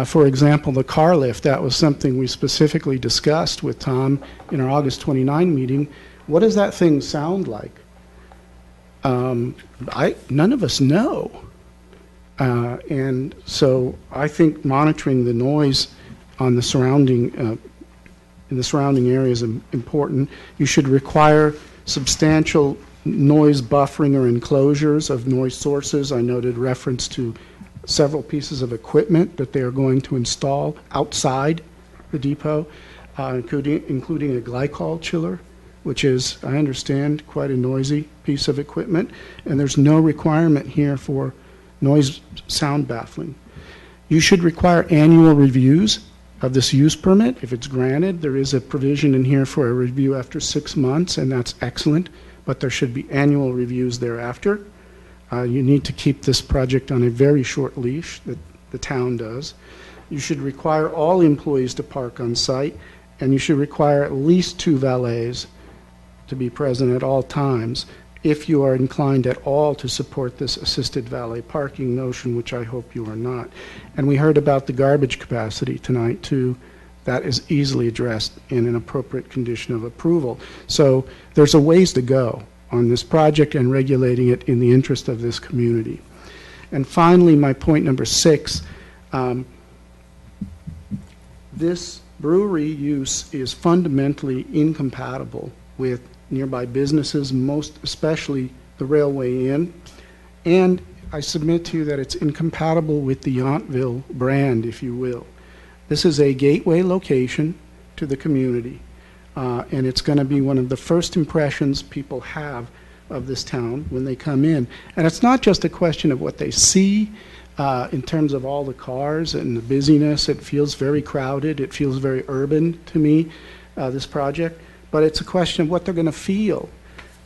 For example, the car lift, that was something we specifically discussed with Tom in our August 29 meeting. What does that thing sound like? None of us know. And so I think monitoring the noise on the surrounding, in the surrounding area is important. You should require substantial noise buffering or enclosures of noise sources. I noted reference to several pieces of equipment that they are going to install outside the depot, including a glycol chiller, which is, I understand, quite a noisy piece of equipment. And there's no requirement here for noise sound baffling. You should require annual reviews of this use permit. If it's granted, there is a provision in here for a review after 6 months, and that's excellent, but there should be annual reviews thereafter. You need to keep this project on a very short leash, that the town does. You should require all employees to park on site, and you should require at least 2 valets to be present at all times if you are inclined at all to support this assisted valet parking notion, which I hope you are not. And we heard about the garbage capacity tonight, too. That is easily addressed in an appropriate condition of approval. So there's a ways to go on this project and regulating it in the interest of this community. And finally, my point number 6, this brewery use is fundamentally incompatible with nearby businesses, most especially the Railway Inn. And I submit to you that it's incompatible with the Yountville brand, if you will. This is a gateway location to the community, and it's going to be one of the first impressions people have of this town when they come in. And it's not just a question of what they see in terms of all the cars and the busyness. It feels very crowded. It feels very urban to me, this project. But it's a question of what they're going to feel.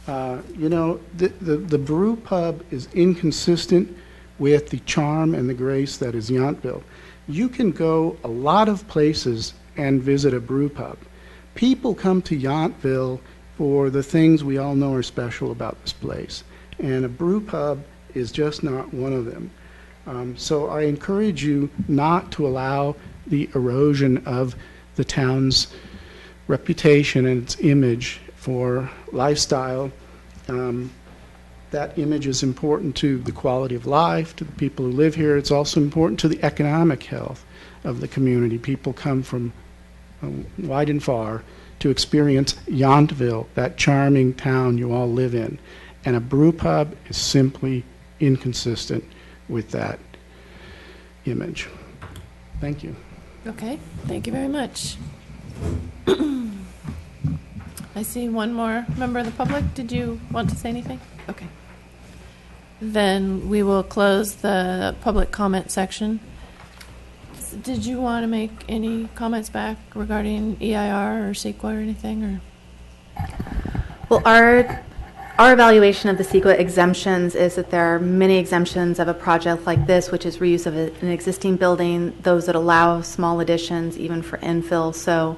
The brew pub is inconsistent with the charm and the grace that is Yountville. You can go a lot of places and visit a brew pub. People come to Yountville for the things we all know are special about this place. And a brew pub is just not one of them. So I encourage you not to allow the erosion of the town's reputation and its image for lifestyle. That image is important to the quality of life, to the people who live here. It's also important to the economic health of the community. People come from wide and far to experience Yountville, that charming town you all live in. And a brew pub is simply inconsistent with that image. Thank you. Okay, thank you very much. I see one more member of the public. Did you want to say anything? Okay. Then we will close the public comment section. Did you want to make any comments back regarding EIR or CEQA or anything? Or? Well, our evaluation of the CEQA exemptions is that there are many exemptions of a project like this, which is reuse of an existing building, those that allow small additions, even for infill. So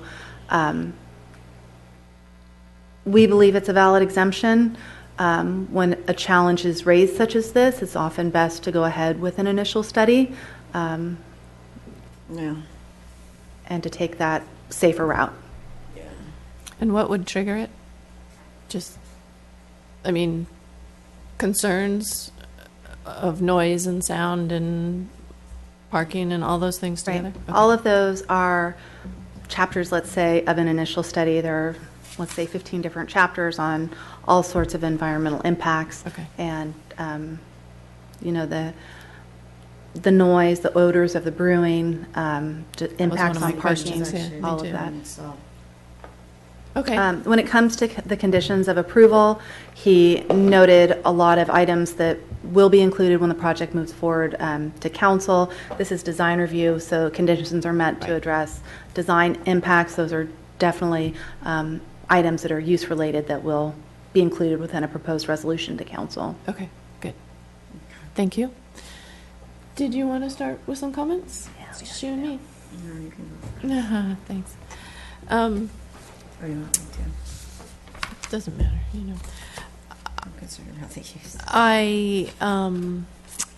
we believe it's a valid exemption. When a challenge is raised such as this, it's often best to go ahead with an initial study and to take that safer route. Yeah. And what would trigger it? Just, concerns of noise and sound and parking and all those things together? Right. Okay. All of those are chapters, let's say, of an initial study. There are, let's say, 15 different chapters on all sorts of environmental impacts. Okay. And, the noise, the odors of the brewing, impacts one of my on parking, questions, yeah. all Me of too. that. Okay. When it comes to the conditions of approval, he noted a lot of items that will be included when the project moves forward to council. This is design review, so conditions are meant to address design impacts. Those are definitely items that are use related that will be included within a proposed resolution to council. Okay, good. Thank you. Did you want to start with some comments? Yeah, It's just you and me. No, you can go. Thanks. Or you want me to? Doesn't matter, I'm concerned about the use.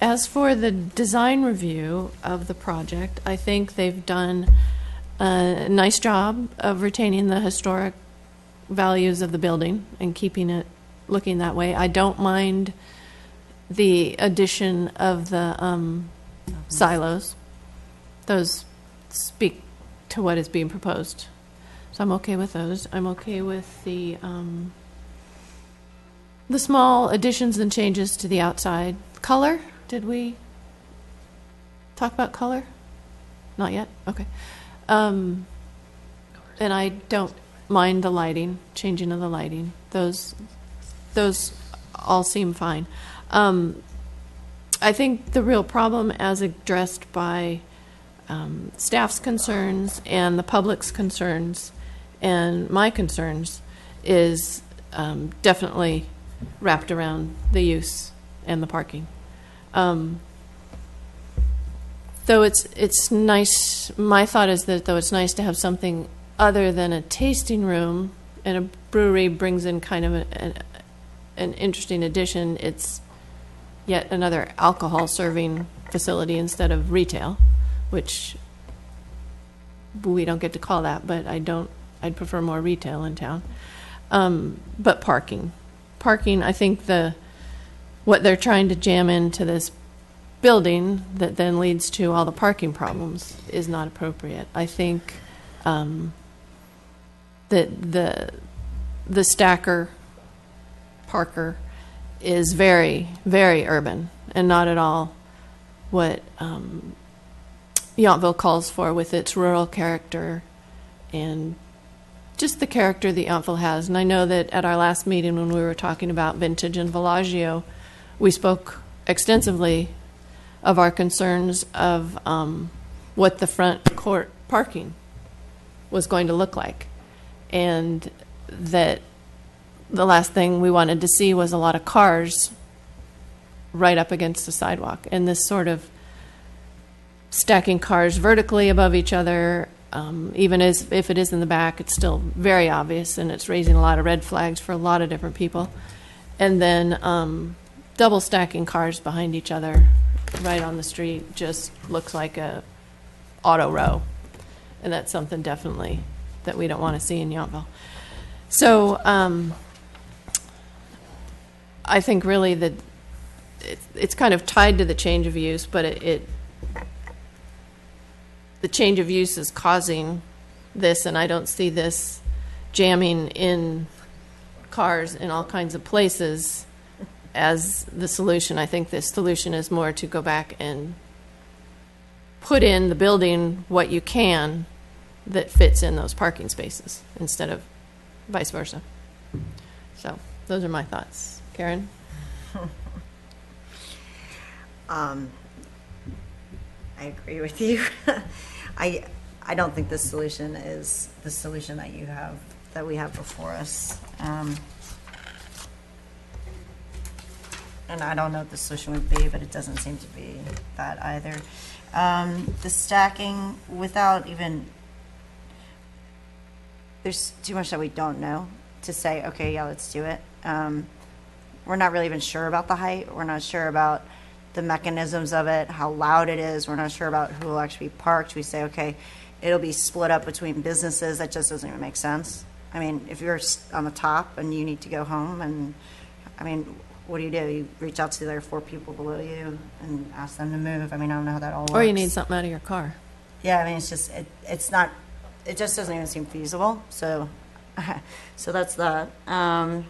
As for the design review of the project, I think they've done a nice job of retaining the historic values of the building and keeping it looking that way. I don't mind the addition of the silos. Those speak to what is being proposed. So I'm okay with those. I'm okay with the small additions and changes to the outside. Color? Did we talk about color? Not yet? Okay. And I don't mind the lighting, changing of the lighting. Those all seem fine. I think the real problem, as addressed by staff's concerns and the public's concerns and my concerns, is definitely wrapped around the use and the parking. Though it's nice, my thought is that though it's nice to have something other than a tasting room, and a brewery brings in kind of an interesting addition, it's yet another alcohol serving facility instead of retail, which we don't get to call that, but I'd prefer more retail in town. But parking, I think what they're trying to jam into this building that then leads to all the parking problems is not appropriate. I think that the Stacker Parker is very, very urban and not at all what Yountville calls for with its rural character and just the character that Yountville has. And I know that at our last meeting when we were talking about Vintage and Villaggio, we spoke extensively of our concerns of what the front court parking was going to look like. And that the last thing we wanted to see was a lot of cars right up against the sidewalk. And this sort of stacking cars vertically above each other, even as if it is in the back, it's still very obvious, and it's raising a lot of red flags for a lot of different people. And then double stacking cars behind each other right on the street just looks like a auto row. And that's something definitely that we don't want to see in Yountville. So I think really that it's kind of tied to the change of use, but the change of use is causing this, and I don't see this jamming in cars in all kinds of places as the solution. I think the solution is more to go back and put in the building what you can that fits in those parking spaces instead of vice versa. So those are my thoughts. Karen? I agree with you. I don't think this solution is the solution that we have before us. And I don't know what the solution would be, but it doesn't seem to be that either. The stacking without even, there's too much that we don't know to say, okay, yeah, let's do it. We're not really even sure about the height. We're not sure about the mechanisms of it, how loud it is. We're not sure about who will actually be parked. We say, okay, it'll be split up between businesses. That just doesn't even make sense. I mean, if you're on the top and you need to go home, and I mean, what do? You reach out to the other 4 people below you and ask them to move. I mean, I don't know how that all works. Or you need something out of your car. Yeah, I mean, it's just, it's not, it just doesn't even seem feasible. So, so that's that. And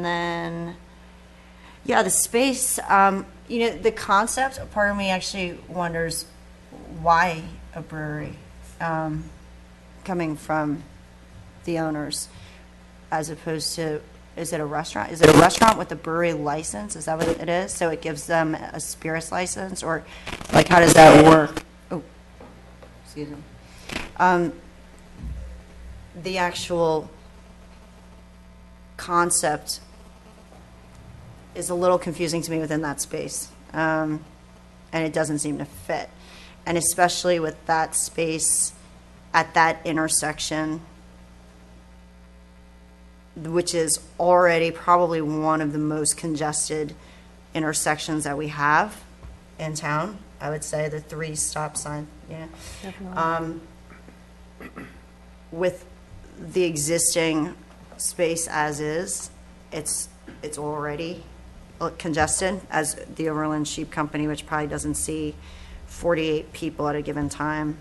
then, yeah, the space, you know, the concept, part of me actually wonders why a brewery coming from the owners as opposed to, is it a restaurant? Is it a restaurant with a brewery license? Is that what it is? So it gives them a spirits license, or like how does that work? Oh, excuse me. The actual concept is a little confusing to me within that space, and it doesn't seem to fit. And especially with that space at that intersection which is already probably one of the most congested intersections that we have in town. I would say the 3 stop sign, yeah. Definitely. With the existing space as is, it's already congested, as the Overland Sheep Company, which probably doesn't see 48 people at a given time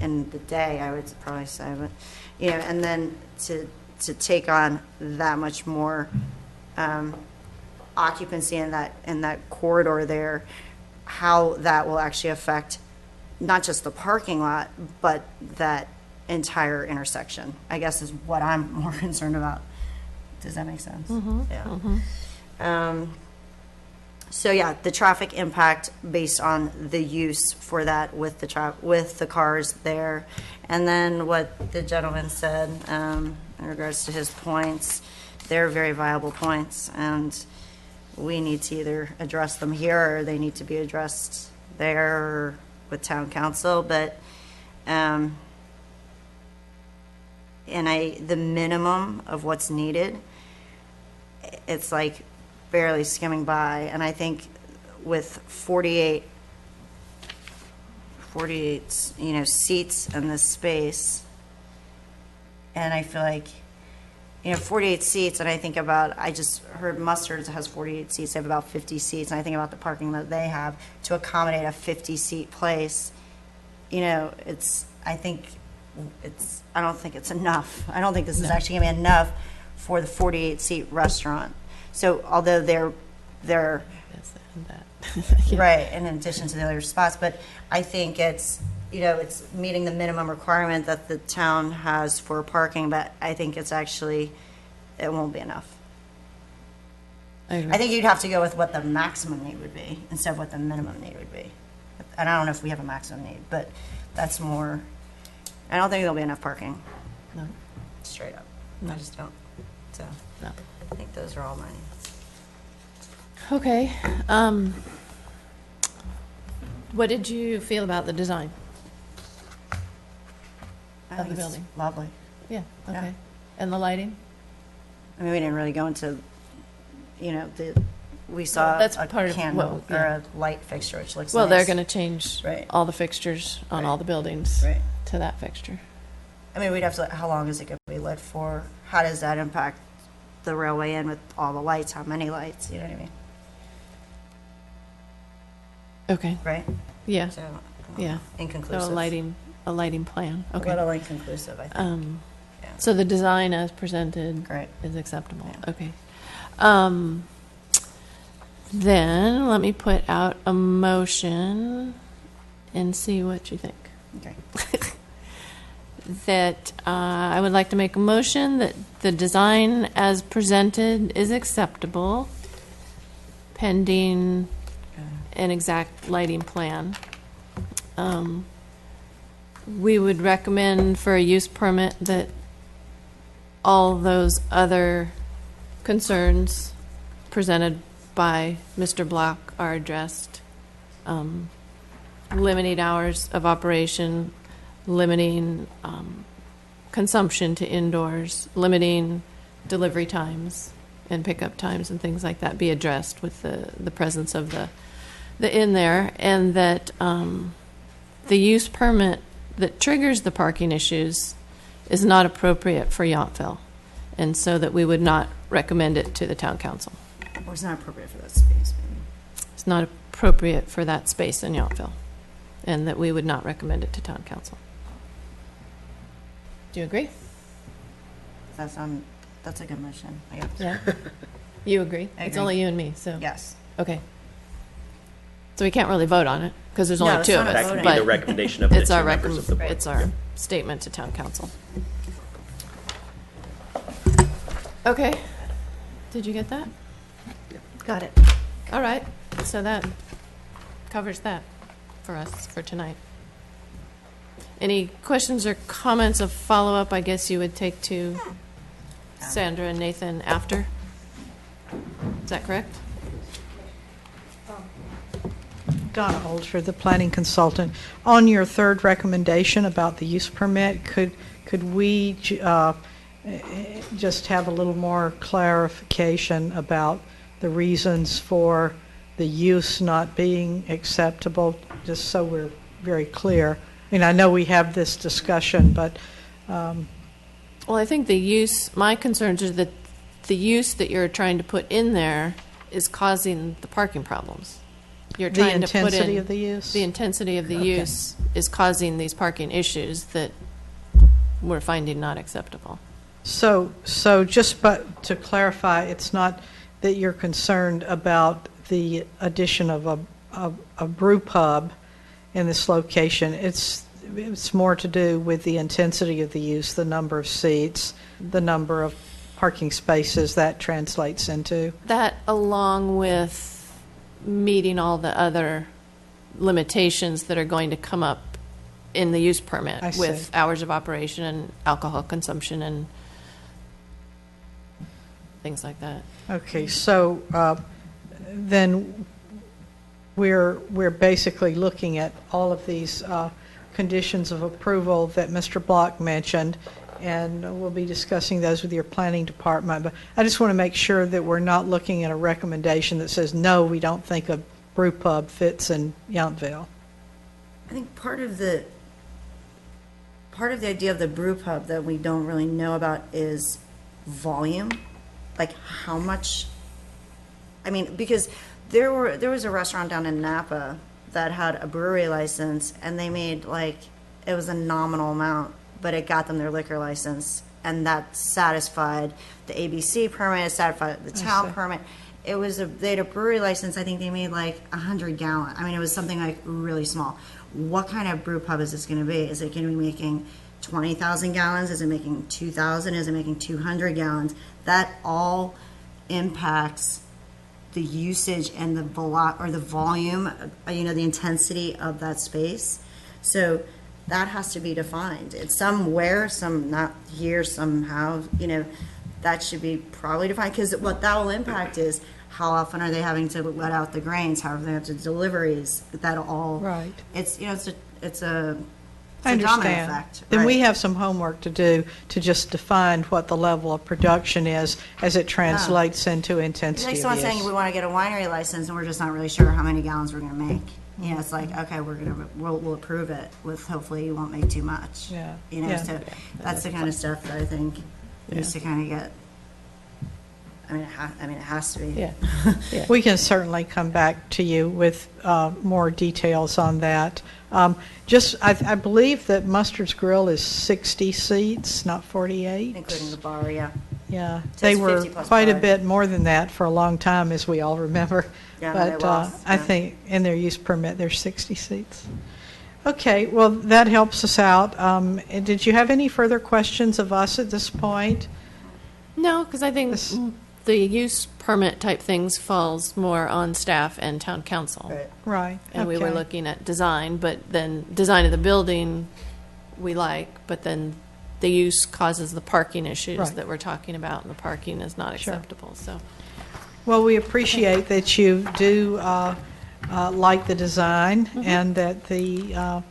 in the day, I would probably say, but, you know, and then to take on that much more occupancy in that corridor there, how that will actually affect not just the parking lot, but that entire intersection, I guess, is what I'm more concerned about. Does that make sense? Yeah. So yeah, the traffic impact based on the use for that with the cars there, and then what the gentleman said in regards to his points, they're very viable points, and we need to either address them here or they need to be addressed there with town council. But the minimum of what's needed, it's like barely skimming by. And I think with 48 seats in this space, and I feel like 48 seats, and I think about, I just heard Mustard's has 48 seats, they have about 50 seats, and I think about the parking that they have to accommodate a 50-seat place. I don't think it's enough. I don't think this is actually going to be enough for the 48-seat restaurant. So although they're Yes, and that. right, in addition to the other spots, but I think it's meeting the minimum requirement that the town has for parking, but I think it won't be enough. I agree. I think you'd have to go with what the maximum need would be instead of what the minimum need would be. And I don't know if we have a maximum need, but that's more, I don't think there'll be enough parking, No, straight up. No. I just don't. So no. I think those are all mine. Okay. What did you feel about the design? I Of think the it's building. lovely. Yeah, okay. Yeah. And the lighting? I mean, we didn't really go into, we saw Well, that's a part of candle what- or yeah. a light fixture, which looks Well, nice. they're going to change Right. all the fixtures on Right. all the buildings Right. to that fixture. I mean, we'd have to, how long is it going to be lit for? How does that impact the railway in with all the lights? How many lights? You know what I mean? Okay, Right? yeah, So, yeah. So inconclusive. a lighting plan, A okay. little inconclusive, I think. Yeah. So the design as presented Great. is acceptable, Yeah. okay. Then let me put out a motion and see what you think. Okay. That I would like to make a motion that the design as presented is acceptable pending an exact lighting plan. We would recommend for a use permit that all those other concerns presented by Mr. Block are addressed. Limiting hours of operation, limiting consumption to indoors, limiting delivery times and pickup times and things like that be addressed with the presence of the inn there, and that the use permit that triggers the parking issues is not appropriate for Yountville, and so that we would not recommend it to the town council. Or it's not appropriate for that space, maybe. It's not appropriate for that space in Yountville, and that we would not recommend it to town council. Do you agree? That's a good motion. I guess. Yeah. You agree? I It's agree. only you and me, so. Yes. Okay. So we can't really vote on it, because there's No, only it's two of not us. voting. That could be the but recommendation of the it's two our members of the board. It's our statement to town council. Okay. Did you get that? Got it. All right. So that covers that for us for tonight. Any questions or comments of follow-up, I guess you would take to Sandra and Nathan after? Is that correct? Donna Oldford, the planning consultant. On your third recommendation about the use permit, could we just have a little more clarification about the reasons for the use not being acceptable, just so we're very clear. I mean, I know we have this discussion, but Well, I think the use, my concerns are that the use that you're trying to put in there is causing the parking problems. You're the trying to put intensity in of the use? the intensity of the Okay. use is causing these parking issues that we're finding not acceptable. So just but to clarify, it's not that you're concerned about the addition of a brew pub in this location. It's more to do with the intensity of the use, the number of seats, the number of parking spaces that translates into. That, along with meeting all the other limitations that are going to come up in the use permit I see. with hours of operation and alcohol consumption and things like that. Okay, so then we're basically looking at all of these conditions of approval that Mr. Block mentioned, and we'll be discussing those with your planning department. But I just want to make sure that we're not looking at a recommendation that says, no, we don't think a brew pub fits in Yountville. I think part of the idea of the brew pub that we don't really know about is volume, like how much. I mean, because there was a restaurant down in Napa that had a brewery license, and they made it was a nominal amount, but it got them their liquor license, and that satisfied the ABC permit, it satisfied the town permit. It was they had a brewery license. I think they made 100 gallon. I mean, it was something really small. What kind of brew pub is this going to be? Is it going to be making 20,000 gallons? Is it making 2,000? Is it making 200 gallons? That all impacts the usage and the volume, the intensity of that space. So that has to be defined. It's somewhere, some not here, somehow, that should be probably defined, because what that will impact is how often are they having to let out the grains, how often they have to deliveries, that all. Right. It's a I domino understand. effect. Then we right? have some homework to do to just define what the level of production is as it translates into It's intensity like of someone use. saying we want to get a winery license and we're just not really sure how many gallons we're going to make. It's like, okay, we'll approve it with, hopefully you won't make too much. Yeah. So that's the kind of stuff that I think needs to kind of get. I mean, it has to be. Yeah. We can certainly come back to you with more details on that. I believe that Mustard's Grill is 60 seats, not 48. Including the bar, yeah. Yeah, So they it's were 50 plus quite a bar. bit more than that for a long time, as we all remember. Yeah, But they lost, I yeah. think in their use permit, there's 60 seats. Okay, well, that helps us out. And did you have any further questions of us at this point? No, because I think This- the use permit type things falls more on staff and town council. Right. Right. And we were okay. looking at design, but then design of the building we like, but then the use causes the parking issues Right. that we're talking about, and the parking is not Sure. acceptable, so. Well, we appreciate that you do like the design Mm-hmm. and that the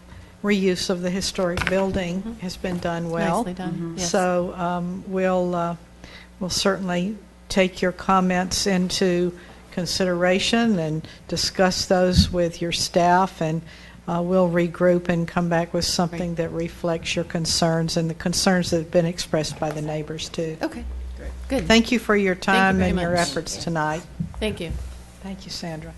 reuse of the historic building has been done well. Nicely done, yes. So we'll certainly take your comments into consideration and discuss those with your staff, and we'll regroup and come back with something that reflects your concerns and the concerns that have been expressed by the neighbors too. Okay, good. Thank you for your time very and your much. efforts tonight. Thank you. Thank you, Sandra.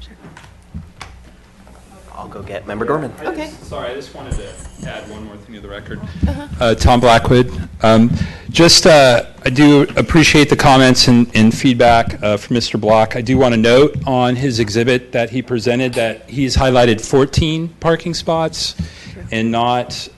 I'll go get Member Dorman. Okay. Sorry, I just wanted to add one more thing to the record. Tom Blackwood. I do appreciate the comments and feedback from Mr. Block. I do want to note on his exhibit that he presented that he's highlighted 14 parking spots and not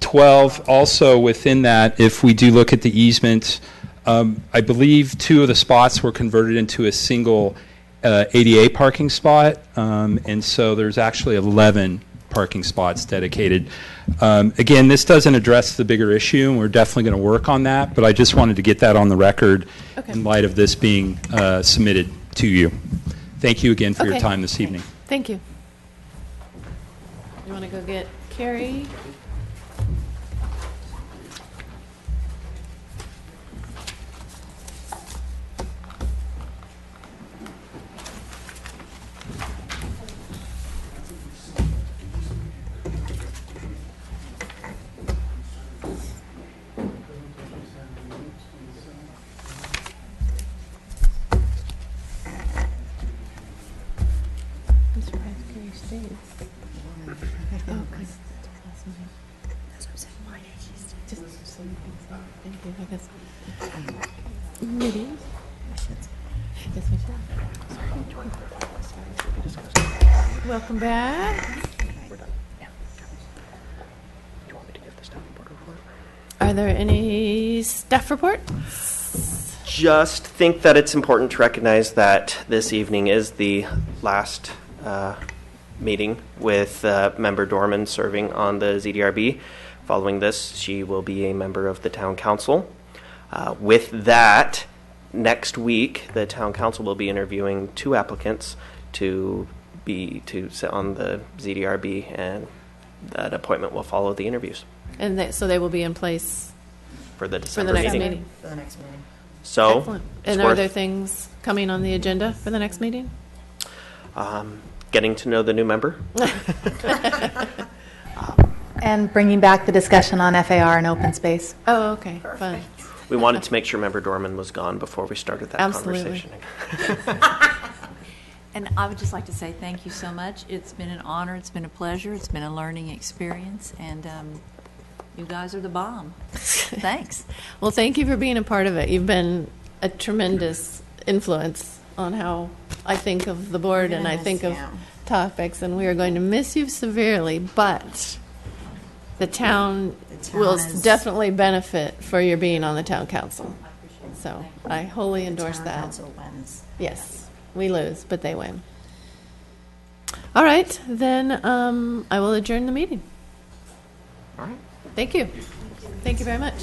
12. Also within that, if we do look at the easement, I believe 2 of the spots were converted into a single ADA parking spot, and so there's actually 11 parking spots dedicated. Again, this doesn't address the bigger issue, and we're definitely going to work on that, but I just wanted to get that on the record Okay. in light of this being submitted to you. Thank you again for your Okay. time this evening. Thank you. You want to go get Carrie? Meetings? Yes, we should. Welcome back. Are there any staff reports? Just think that it's important to recognize that this evening is the last meeting with Member Dorman serving on the ZDRB. Following this, she will be a member of the Town Council. With that, next week, the Town Council will be interviewing 2 applicants to sit on the ZDRB, and that appointment will follow the interviews And so they will be in place for the for December the next meeting. meeting. For the next meeting. So, Excellent. it's And are worth there things coming on the agenda for the next meeting? getting to know the new member. And bringing back the discussion on FAR and open space. Oh, okay, fun. We wanted to make sure Member Dorman was gone before we started that Absolutely. conversation. And I would just like to say thank you so much. It's been an honor, it's been a pleasure, it's been a learning experience, and you guys are the bomb. Thanks. Well, thank you for being a part of it. You've been a tremendous influence on how I think of the board and I think of topics, and we are going to miss you severely, but the town will is- definitely benefit for your being on the town council. So I wholly endorse Town that. council wins. Yes, we lose, but they win. All right, then I will adjourn the meeting. All right. Thank you. Thank you very much.